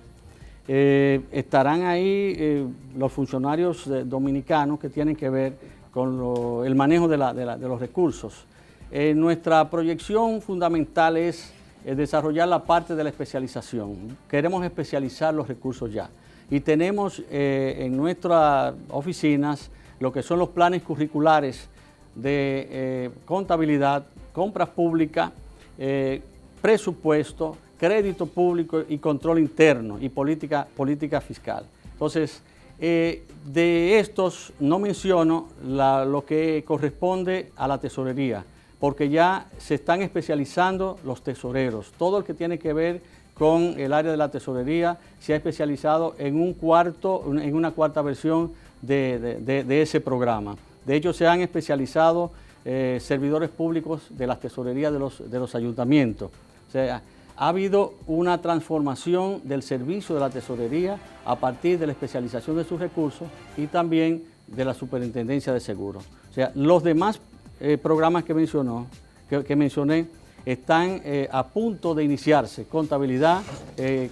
Estarán ahí los funcionarios dominicanos que tienen que ver con el manejo de los recursos. Nuestra proyección fundamental es desarrollar la parte de la especialización. Queremos especializar los recursos ya. Y tenemos en nuestras oficinas lo que son los planes curriculares de contabilidad, compras públicas, presupuesto, crédito público y control interno y política fiscal. Entonces, de estos no menciono lo que corresponde a la tesorería, porque ya se están especializando los tesoreros. Todo el que tiene que ver con el área de la tesorería se ha especializado en una cuarta versión de ese programa. De hecho, se han especializado servidores públicos de las tesorerías de los ayuntamientos. O sea, ha habido una transformación del servicio de la tesorería a partir de la especialización de sus recursos y también de la superintendencia de seguros. O sea, los demás programas que mencioné están a punto de iniciarse: contabilidad,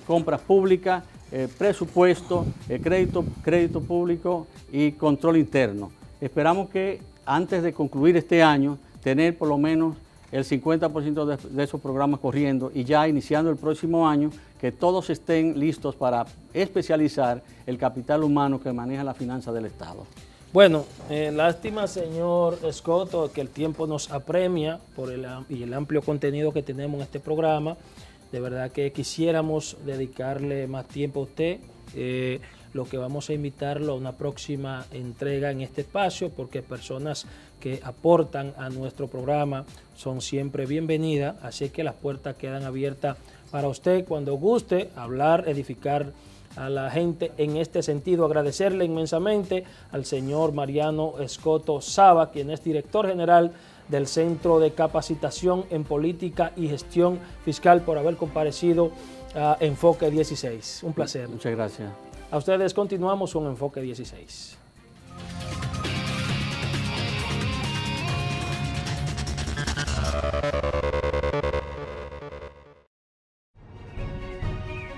compras públicas, presupuesto, crédito público y control interno. Esperamos que antes de concluir este año tener por lo menos el 50% de esos programas corriendo y ya iniciando el próximo año que todos estén listos para especializar el capital humano que maneja la finanza del Estado. Bueno, lástima, señor Escoto, que el tiempo nos apremia por el amplio contenido que tenemos en este programa. De verdad que quisiéramos dedicarle más tiempo a usted. Lo que vamos a invitarlo a una próxima entrega en este espacio, porque personas que aportan a nuestro programa son siempre bienvenidas, así que las puertas quedan abiertas para usted cuando guste hablar, edificar a la gente en este sentido. Agradecerle inmensamente al señor Mariano Escoto Saba, quien es director general del Centro de Capacitación en Política y Gestión Fiscal, por haber comparecido a Enfoque 16. Un placer. Muchas gracias. A ustedes continuamos con Enfoque 16.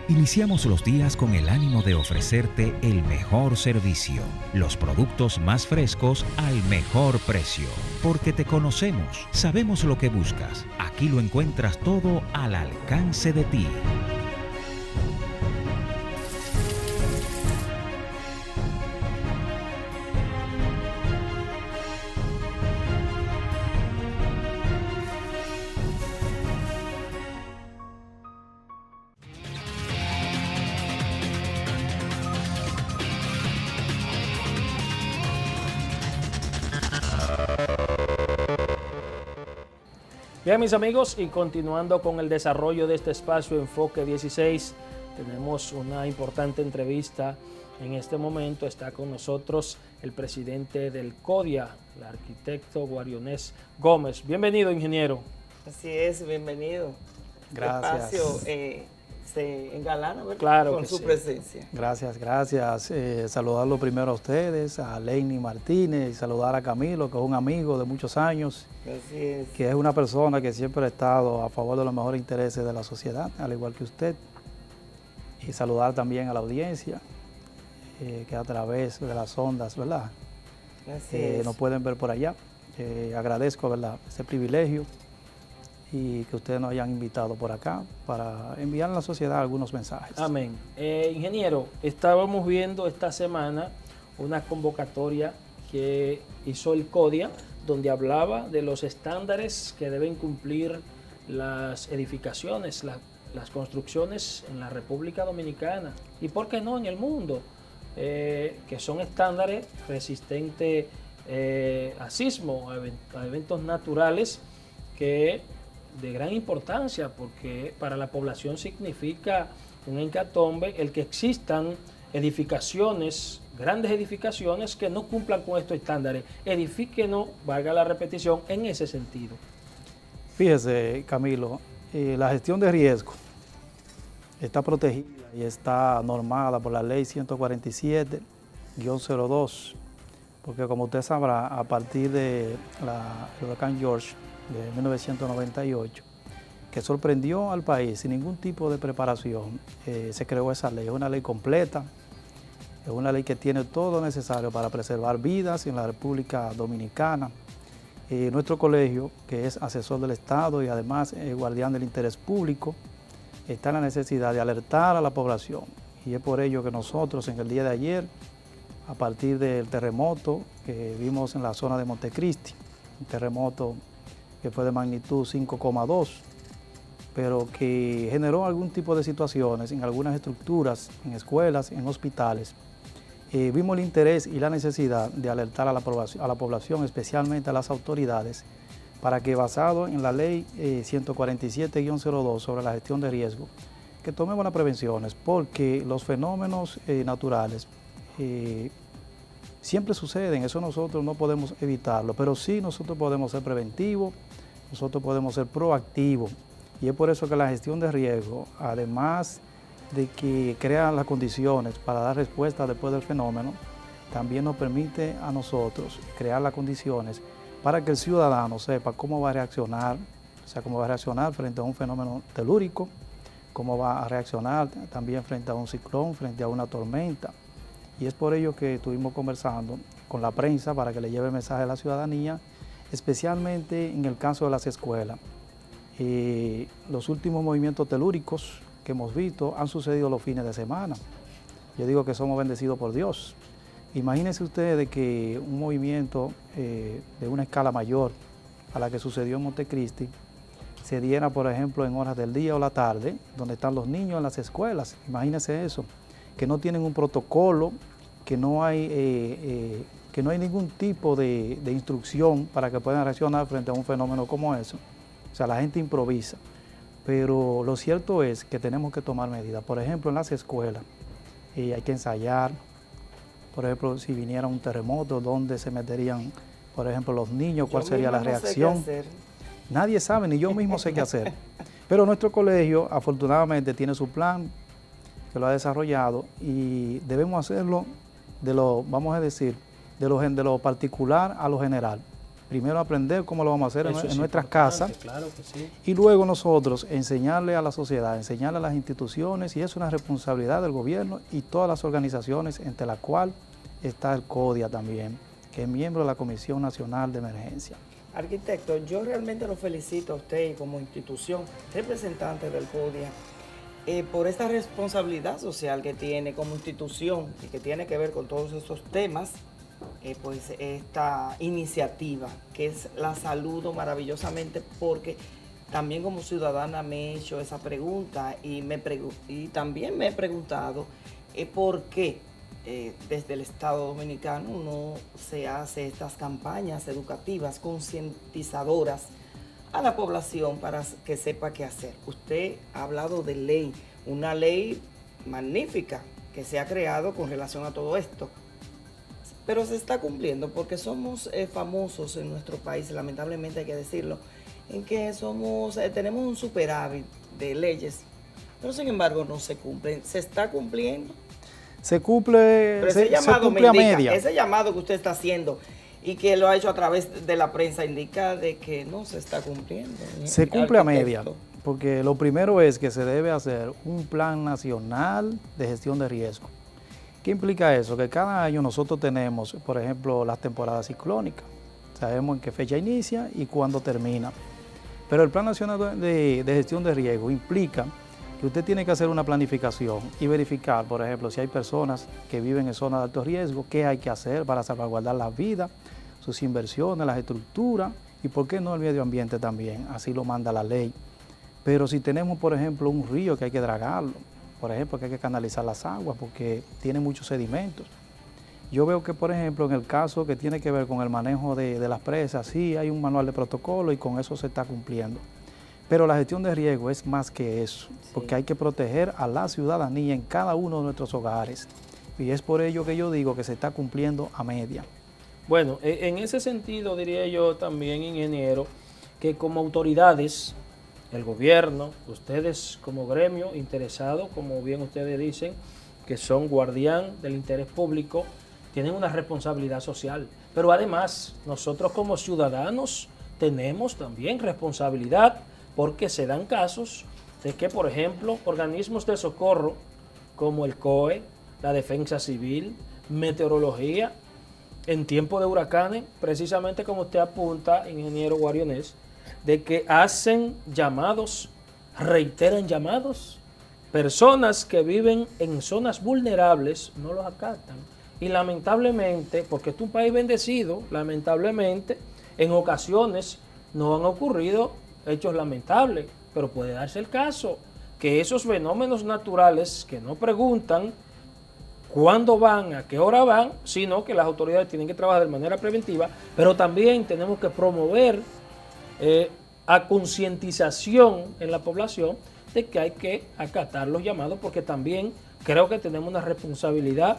Iniciamos los días con el ánimo de ofrecerte el mejor servicio, los productos más frescos al mejor precio. Porque te conocemos, sabemos lo que buscas. Aquí lo encuentras todo al alcance de ti. Bien, mis amigos, y continuando con el desarrollo de este espacio Enfoque 16, tenemos una importante entrevista. En este momento está con nosotros el presidente del CODIA, el arquitecto Guarionés Gómez. Bienvenido, ingeniero. Así es, bienvenido. Gracias. El espacio se engalana, ¿verdad? Claro con que su sí. presencia. Gracias. Saludarlo primero a ustedes, a Leini Martínez, y saludar a Camilo, que es un amigo de muchos años, Así es. que es una persona que siempre ha estado a favor de los mejores intereses de la sociedad, al igual que usted. Y saludar también a la audiencia, que a través de las ondas, ¿verdad? Así es. Nos pueden ver por allá. Agradezco, ¿verdad?, ese privilegio y que ustedes nos hayan invitado por acá para enviar a la sociedad algunos mensajes. Amén. Ingeniero, estábamos viendo esta semana una convocatoria que hizo el CODIA, donde hablaba de los estándares que deben cumplir las edificaciones, las construcciones en la República Dominicana y, ¿por qué no, en el mundo? Que son estándares resistentes a sismo, a eventos naturales, que de gran importancia, porque para la población significa un hecatombe el que existan edificaciones, grandes edificaciones que no cumplan con estos estándares. Edifíquenos, valga la repetición, en ese sentido. Fíjese, Camilo, la gestión de riesgo está protegida y está normada por la ley 147-02, porque como usted sabrá, a partir de el huracán George de 1998, que sorprendió al país sin ningún tipo de preparación, se creó esa ley. Es una ley completa, es una ley que tiene todo lo necesario para preservar vidas en la República Dominicana. Nuestro colegio, que es asesor del Estado y además guardián del interés público, está en la necesidad de alertar a la población, y es por ello que nosotros en el día de ayer, a partir del terremoto que vimos en la zona de Montecristi, un terremoto que fue de magnitud 5,2, pero que generó algún tipo de situaciones en algunas estructuras, en escuelas, en hospitales. Vimos el interés y la necesidad de alertar a la población, especialmente a las autoridades, para que, basado en la ley 147-02 sobre la gestión de riesgo, que tomemos las prevenciones, porque los fenómenos naturales siempre suceden. Eso nosotros no podemos evitarlo, pero sí nosotros podemos ser preventivos, nosotros podemos ser proactivos, y es por eso que la gestión de riesgo, además de que crea las condiciones para dar respuesta después del fenómeno, también nos permite a nosotros crear las condiciones para que el ciudadano sepa cómo va a reaccionar, o sea, cómo va a reaccionar frente a un fenómeno telúrico, cómo va a reaccionar también frente a un ciclón, frente a una tormenta. Y es por ello que estuvimos conversando con la prensa para que le lleve el mensaje a la ciudadanía, especialmente en el caso de las escuelas. Los últimos movimientos telúricos que hemos visto han sucedido los fines de semana. Yo digo que somos bendecidos por Dios, Imagínense ustedes que un movimiento de una escala mayor a la que sucedió en Montecristi se diera, por ejemplo, en horas del día o la tarde, donde están los niños en las escuelas. Imagínense eso, que no tienen un protocolo, que no hay ningún tipo de instrucción para que puedan reaccionar frente a un fenómeno como eso. O sea, la gente improvisa. Pero lo cierto es que tenemos que tomar medidas. Por ejemplo, en las escuelas hay que ensayar. Por ejemplo, si viniera un terremoto, ¿dónde se meterían, por ejemplo, los niños? ¿Cuál sería la reacción? No sé qué hacer. Nadie sabe, ni yo mismo sé qué hacer. Pero nuestro colegio, afortunadamente, tiene su plan, que lo ha desarrollado, y debemos hacerlo de lo particular a lo general. Primero aprender cómo lo vamos a hacer en nuestras casas, claro que sí. Y luego nosotros enseñarle a la sociedad, enseñarle a las instituciones, y es una responsabilidad del gobierno y todas las organizaciones, entre las cuales está el CODIA también, que es miembro de la Comisión Nacional de Emergencia. Arquitecto, yo realmente lo felicito a usted como institución, representante del CODIA, por esta responsabilidad social que tiene como institución y que tiene que ver con todos estos temas. Pues esta iniciativa, que es la saludo maravillosamente, porque también como ciudadana me he hecho esa pregunta y también me he preguntado por qué desde el Estado Dominicano no se hace estas campañas educativas, concientizadoras a la población para que sepa qué hacer. Usted ha hablado de ley, una ley magnífica que se ha creado con relación a todo esto, pero se está cumpliendo porque somos famosos en nuestro país, lamentablemente hay que decirlo, en que tenemos un superávit de leyes, pero sin embargo no se cumplen. ¿Se está cumpliendo? Se cumple, pero se cumple a media. Ese llamado que usted está haciendo y que lo ha hecho a través de la prensa indica de que no se está cumpliendo. Se cumple a media, porque lo primero es que se debe hacer un plan nacional de gestión de riesgo. ¿Qué implica eso? Que cada año nosotros tenemos, por ejemplo, las temporadas ciclónicas. Sabemos en qué fecha inicia y cuándo termina. Pero el Plan Nacional de Gestión de Riesgo implica que usted tiene que hacer una planificación y verificar, por ejemplo, si hay personas que viven en zonas de alto riesgo, qué hay que hacer para salvaguardar la vida, sus inversiones, las estructuras y, por qué no, el medio ambiente también. Así lo manda la ley. Pero si tenemos, por ejemplo, un río que hay que dragarlo, por ejemplo, que hay que canalizar las aguas porque tiene muchos sedimentos. Yo veo que, por ejemplo, en el caso que tiene que ver con el manejo de las presas, sí hay un manual de protocolo y con eso se está cumpliendo. Pero la gestión de riesgo es más que eso, porque hay que proteger a la ciudadanía en cada uno de nuestros hogares. Y es por ello que yo digo que se está cumpliendo a media. Bueno, en ese sentido diría yo también, ingeniero, que como autoridades, el gobierno, ustedes como gremio interesado, como bien ustedes dicen, que son guardián del interés público, tienen una responsabilidad social. Pero además, nosotros como ciudadanos tenemos también responsabilidad porque se dan casos de que, por ejemplo, organismos de socorro como el COE, la Defensa Civil, Meteorología, en tiempo de huracanes, precisamente como usted apunta, ingeniero Guarionés, de que hacen llamados, reiteran llamados, personas que viven en zonas vulnerables no los acatan. Y lamentablemente, porque es un país bendecido, lamentablemente, en ocasiones no han ocurrido hechos lamentables, pero puede darse el caso que esos fenómenos naturales que no preguntan cuándo van, a qué hora van, sino que las autoridades tienen que trabajar de manera preventiva, pero también tenemos que promover a concientización en la población de que hay que acatar los llamados, porque también creo que tenemos una responsabilidad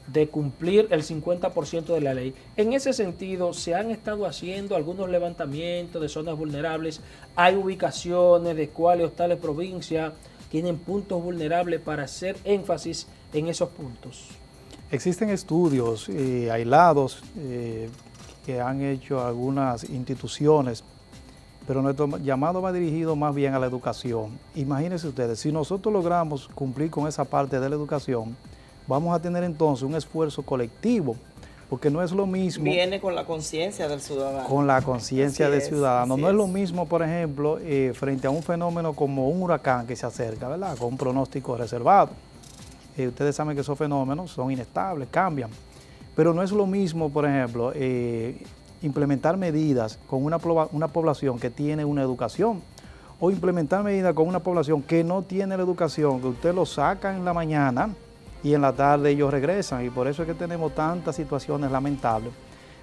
de cumplir el 50% de la ley. En ese sentido, se han estado haciendo algunos levantamientos de zonas vulnerables, hay ubicaciones de cuáles o tales provincias tienen puntos vulnerables para hacer énfasis en esos puntos. Existen estudios aislados que han hecho algunas instituciones, pero nuestro llamado va dirigido más bien a la educación. Imagínense ustedes, si nosotros logramos cumplir con esa parte de la educación, vamos a tener entonces un esfuerzo colectivo, porque no es lo mismo... Viene con la conciencia del ciudadano. Con la conciencia del ciudadano. No es lo mismo, por ejemplo, frente a un fenómeno como un huracán que se acerca, ¿verdad?, con un pronóstico reservado. Ustedes saben que esos fenómenos son inestables, cambian. Pero no es lo mismo, por ejemplo, implementar medidas con una población que tiene una educación, o implementar medidas con una población que no tiene la educación, que usted lo saca en la mañana y en la tarde ellos regresan, y por eso es que tenemos tantas situaciones lamentables.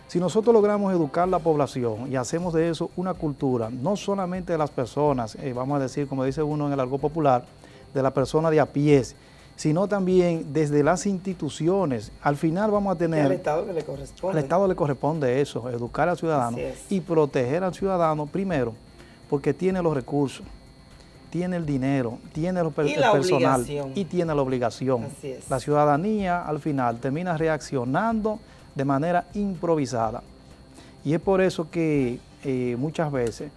Si nosotros logramos educar la población y hacemos de eso una cultura, no solamente de las personas, vamos a decir, como dice uno en el argot popular, de la persona de a pie, sino también desde las instituciones, al final vamos a tener... Al Estado que le corresponde. Al Estado le corresponde eso, educar al ciudadano y proteger al ciudadano primero, porque tiene los recursos, tiene el dinero, tiene el personal y tiene la obligación. Así es. La ciudadanía al final termina reaccionando de manera improvisada. Y es por eso que muchas veces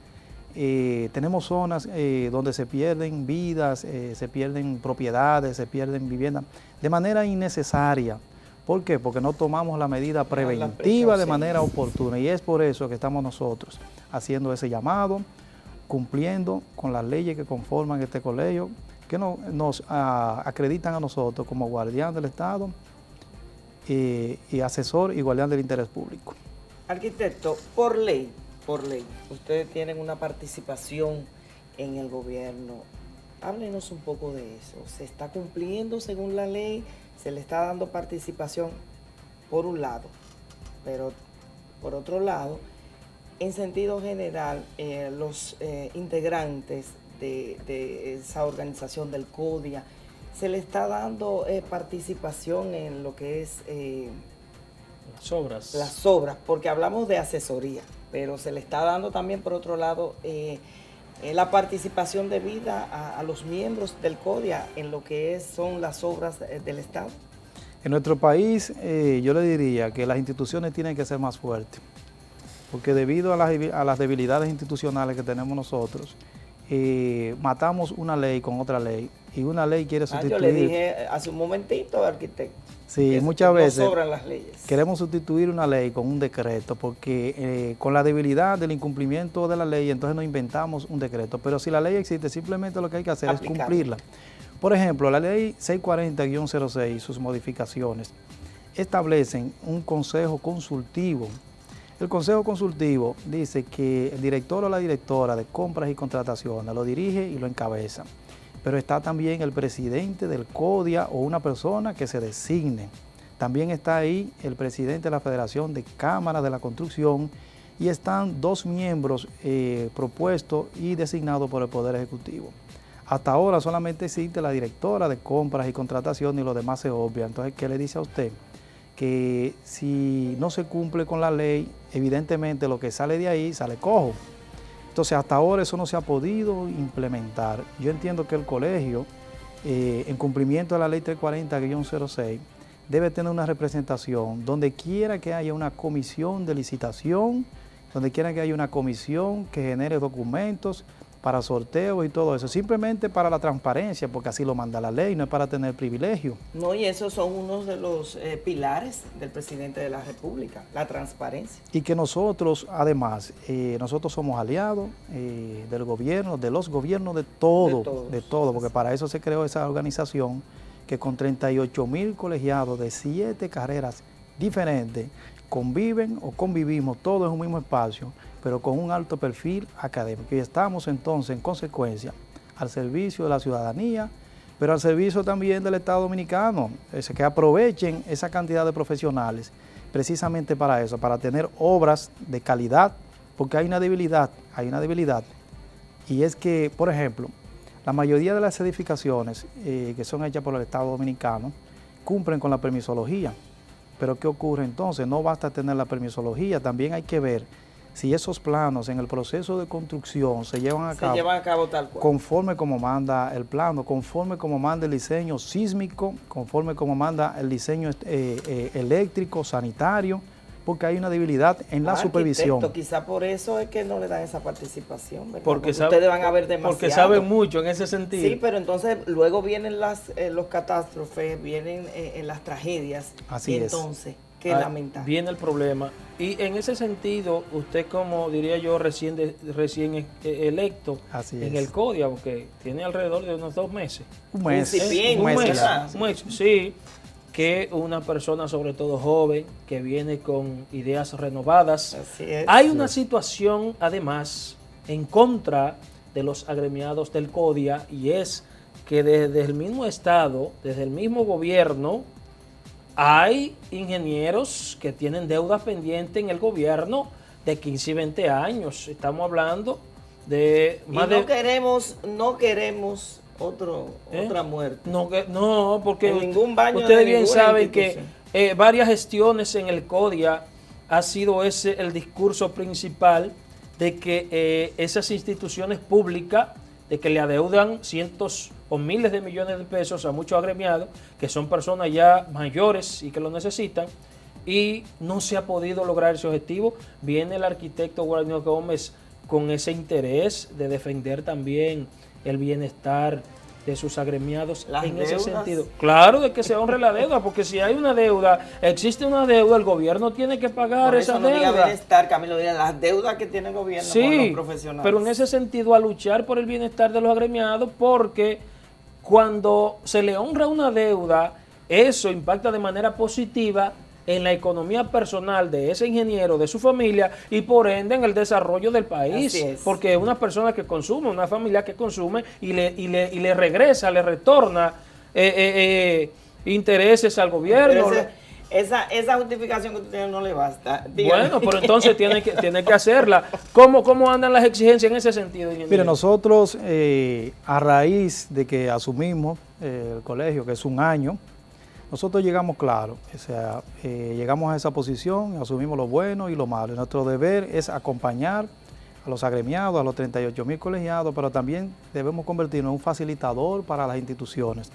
tenemos zonas donde se pierden vidas, se pierden propiedades, se pierden viviendas de manera innecesaria. ¿Por qué? Porque no tomamos la medida preventiva de manera oportuna. Y es por eso que estamos nosotros haciendo ese llamado, cumpliendo con las leyes que conforman este colegio, que nos acreditan a nosotros como guardián del Estado y asesor y guardián del interés público. Arquitecto, por ley, ustedes tienen una participación en el gobierno. Háblenos un poco de eso. ¿Se está cumpliendo según la ley? ¿Se le está dando participación por un lado? Pero por otro lado, en sentido general, los integrantes de esa organización del CODIA, ¿se le está dando participación en lo que es las obras? Las obras, porque hablamos de asesoría, pero se le está dando también, por otro lado, la participación debida a los miembros del CODIA en lo que son las obras del Estado. En nuestro país, yo le diría que las instituciones tienen que ser más fuertes, porque debido a las debilidades institucionales que tenemos nosotros, matamos una ley con otra ley, y una ley quiere sustituir... Yo le dije hace un momentito, arquitecto, sí, muchas veces no sobran las leyes. Queremos sustituir una ley con un decreto, porque con la debilidad del incumplimiento de la ley, entonces nos inventamos un decreto. Pero si la ley existe, simplemente lo que hay que hacer es cumplirla. Por ejemplo, la ley 640-06 y sus modificaciones establecen un consejo consultivo. El consejo consultivo dice que el director o la directora de compras y contrataciones lo dirige y lo encabeza. Pero está también el presidente del CODIA o una persona que se designe. También está ahí el presidente de la Federación de Cámaras de la Construcción y están 2 miembros propuestos y designados por el Poder Ejecutivo. Hasta ahora solamente existe la directora de compras y contrataciones y lo demás se obvia. Entonces, ¿qué le dice a usted? Que si no se cumple con la ley, evidentemente lo que sale de ahí sale cojo. Entonces, hasta ahora eso no se ha podido implementar. Yo entiendo que el colegio, en cumplimiento de la ley 340-06, debe tener una representación donde quiera que haya una comisión de licitación, donde quiera que haya una comisión que genere documentos para sorteo y todo eso, simplemente para la transparencia, porque así lo manda la ley, no es para tener privilegio. No, y esos son unos de los pilares del presidente de la República, la transparencia. Y que nosotros, además, nosotros somos aliados del gobierno, de los gobiernos, de todo, porque para eso se creó esa organización que con 38,000 colegiados de 7 carreras diferentes conviven o convivimos todos en un mismo espacio, pero con un alto perfil académico. Y estamos entonces, en consecuencia, al servicio de la ciudadanía, pero al servicio también del Estado Dominicano, que aprovechen esa cantidad de profesionales precisamente para eso, para tener obras de calidad, porque hay una debilidad, y es que, por ejemplo, la mayoría de las edificaciones que son hechas por el Estado Dominicano cumplen con la permisología, pero ¿qué ocurre entonces? No basta tener la permisología, también hay que ver si esos planos en el proceso de construcción se llevan a cabo tal cual, conforme como manda el plano, conforme como manda el diseño sísmico, conforme como manda el diseño eléctrico, sanitario, porque hay una debilidad en la supervisión. Quizá por eso es que no le dan esa participación, ¿verdad? Porque ustedes van a ver demasiado. Porque saben mucho en ese sentido. Sí, pero entonces luego vienen los catástrofes, vienen las tragedias. Así es. Entonces, qué lamentable. Viene el problema. Y en ese sentido, usted, como diría yo, recién electo en el CODIA, porque tiene alrededor de unos 2 meses. Un mes. Un mes, sí. que una persona, sobre todo joven, que viene con ideas renovadas. Así es. Hay una situación, además, en contra de los agremiados del CODIA, y es que desde el mismo Estado, desde el mismo gobierno, hay ingenieros que tienen deudas pendientes en el gobierno de 15 y 20 años. Estamos hablando de Y no queremos otra muerte. No, porque En ningún baño ustedes de bien ninguna saben que institución. varias gestiones en el CODIA ha sido ese el discurso principal de que esas instituciones públicas, de que le adeudan cientos o miles de millones de pesos a muchos agremiados, que son personas ya mayores y que lo necesitan, y no se ha podido lograr ese objetivo. Viene el arquitecto Guaranío Gómez con ese interés de defender también el bienestar de sus agremiados en ese sentido. Claro, de que se honre la deuda, porque si hay una deuda, existe una deuda, el gobierno tiene que pagar Por esa eso no diga deuda. bienestar, Camilo, diga las deudas que tiene el gobierno con los Sí, profesionales. pero en ese sentido, a luchar por el bienestar de los agremiados, porque cuando se le honra una deuda, eso impacta de manera positiva en la economía personal de ese ingeniero, de su familia, y por ende en el desarrollo del país. Así es. Porque una persona que consume, una familia que consume y le regresa, le retorna intereses al gobierno. Pero esa justificación que usted tiene no le basta. Dígame. Bueno, pero entonces tiene que hacerla. ¿Cómo andan las exigencias en ese sentido, ingeniero? Mire, nosotros a raíz de que asumimos el colegio, que es un año, nosotros llegamos claro, o sea, llegamos a esa posición, asumimos lo bueno y lo malo. Nuestro deber es acompañar a los agremiados, a los 38.000 colegiados, pero también debemos convertirnos en un facilitador para las instituciones.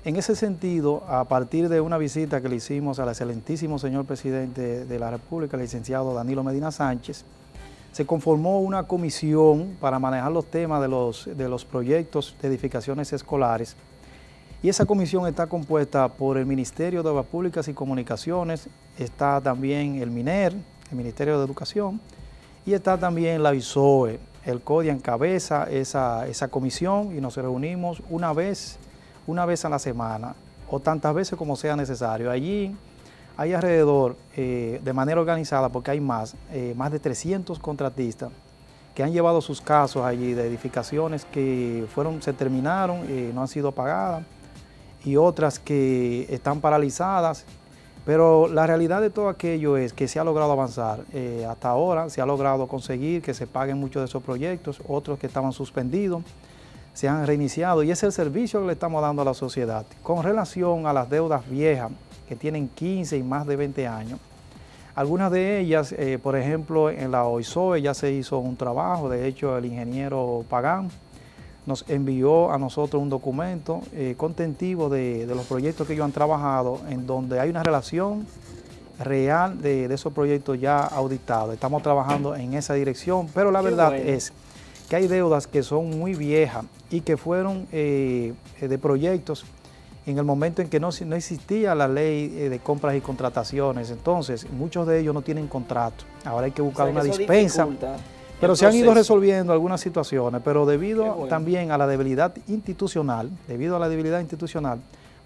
En ese sentido, a partir de una visita que le hicimos al excelentísimo señor presidente de la República, el licenciado Danilo Medina Sánchez, se conformó una comisión para manejar los temas de los proyectos de edificaciones escolares. Y esa comisión está compuesta por el Ministerio de Obras Públicas y Comunicaciones, está también el MINER, el Ministerio de Educación, y está también la ISOE. El CODIA encabeza esa comisión y nos reunimos una vez a la semana o tantas veces como sea necesario. Allí hay alrededor, de manera organizada, porque hay más de 300 contratistas que han llevado sus casos allí de edificaciones que se terminaron, no han sido pagadas, y otras que están paralizadas, pero la realidad de todo aquello es que se ha logrado avanzar. Hasta ahora se ha logrado conseguir que se paguen muchos de esos proyectos, otros que estaban suspendidos, se han reiniciado, y es el servicio que le estamos dando a la sociedad. Con relación a las deudas viejas, que tienen 15 y más de 20 años, algunas de ellas, por ejemplo, en la OISOE ya se hizo un trabajo. De hecho, el ingeniero Pagán nos envió a nosotros un documento contentivo de los proyectos que ellos han trabajado, en donde hay una relación real de esos proyectos ya auditados. Estamos trabajando en esa dirección, pero la verdad es que hay deudas que son muy viejas y que fueron de proyectos en el momento en que no existía la ley de compras y contrataciones. Entonces, muchos de ellos no tienen contrato. Ahora hay que buscar una dispensa. Pero se han ido resolviendo algunas situaciones, pero debido también a la debilidad institucional,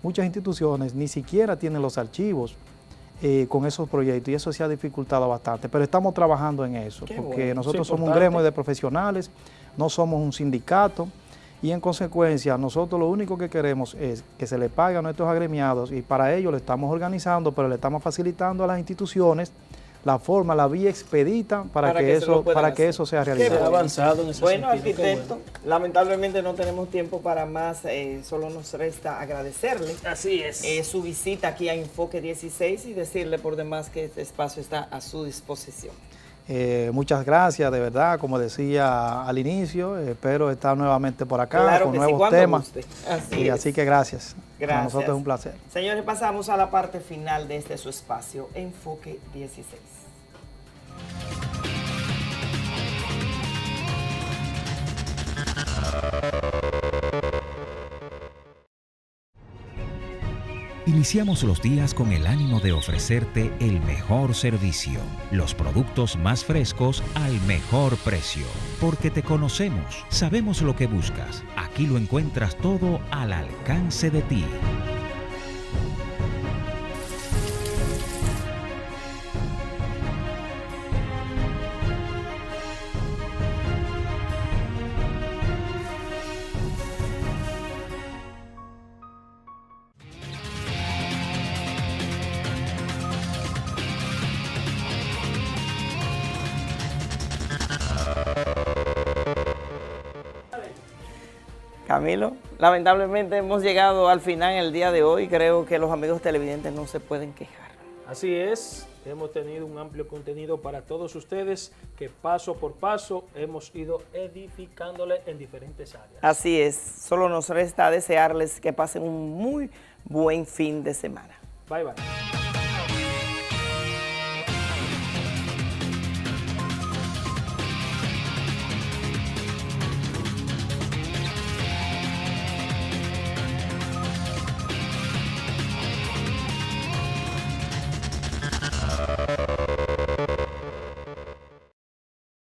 muchas instituciones ni siquiera tienen los archivos con esos proyectos, y eso se ha dificultado bastante. Pero estamos trabajando en eso, porque nosotros somos un gremio de profesionales, no somos un sindicato, y en consecuencia nosotros lo único que queremos es que se le pague a nuestros agremiados, y para ello le estamos organizando, pero le estamos facilitando a las instituciones la vía expedita para que eso sea realidad. Se ha avanzado en ese bueno, sentido. arquitecto, lamentablemente no tenemos tiempo para más, solo nos resta agradecerle su visita aquí a Enfoque 16 y decirle por demás que este espacio está a su disposición. Muchas gracias, de verdad, como decía al inicio, espero estar nuevamente por acá claro con que nuevos temas. Así que gracias. Gracias. Para nosotros es un placer. Señores, pasamos a la parte final de su espacio, Enfoque 16. Iniciamos los días con el ánimo de ofrecerte el mejor servicio, los productos más frescos al mejor precio. Porque te conocemos, sabemos lo que buscas. Aquí lo encuentras todo al alcance de ti. Camilo, lamentablemente hemos llegado al final el día de hoy. Creo que los amigos televidentes no se pueden quejar. Así es, hemos tenido un amplio contenido para todos ustedes que paso por paso hemos ido edificándole en diferentes áreas. Así es, solo nos resta desearles que pasen un muy buen fin de semana. Bye bye.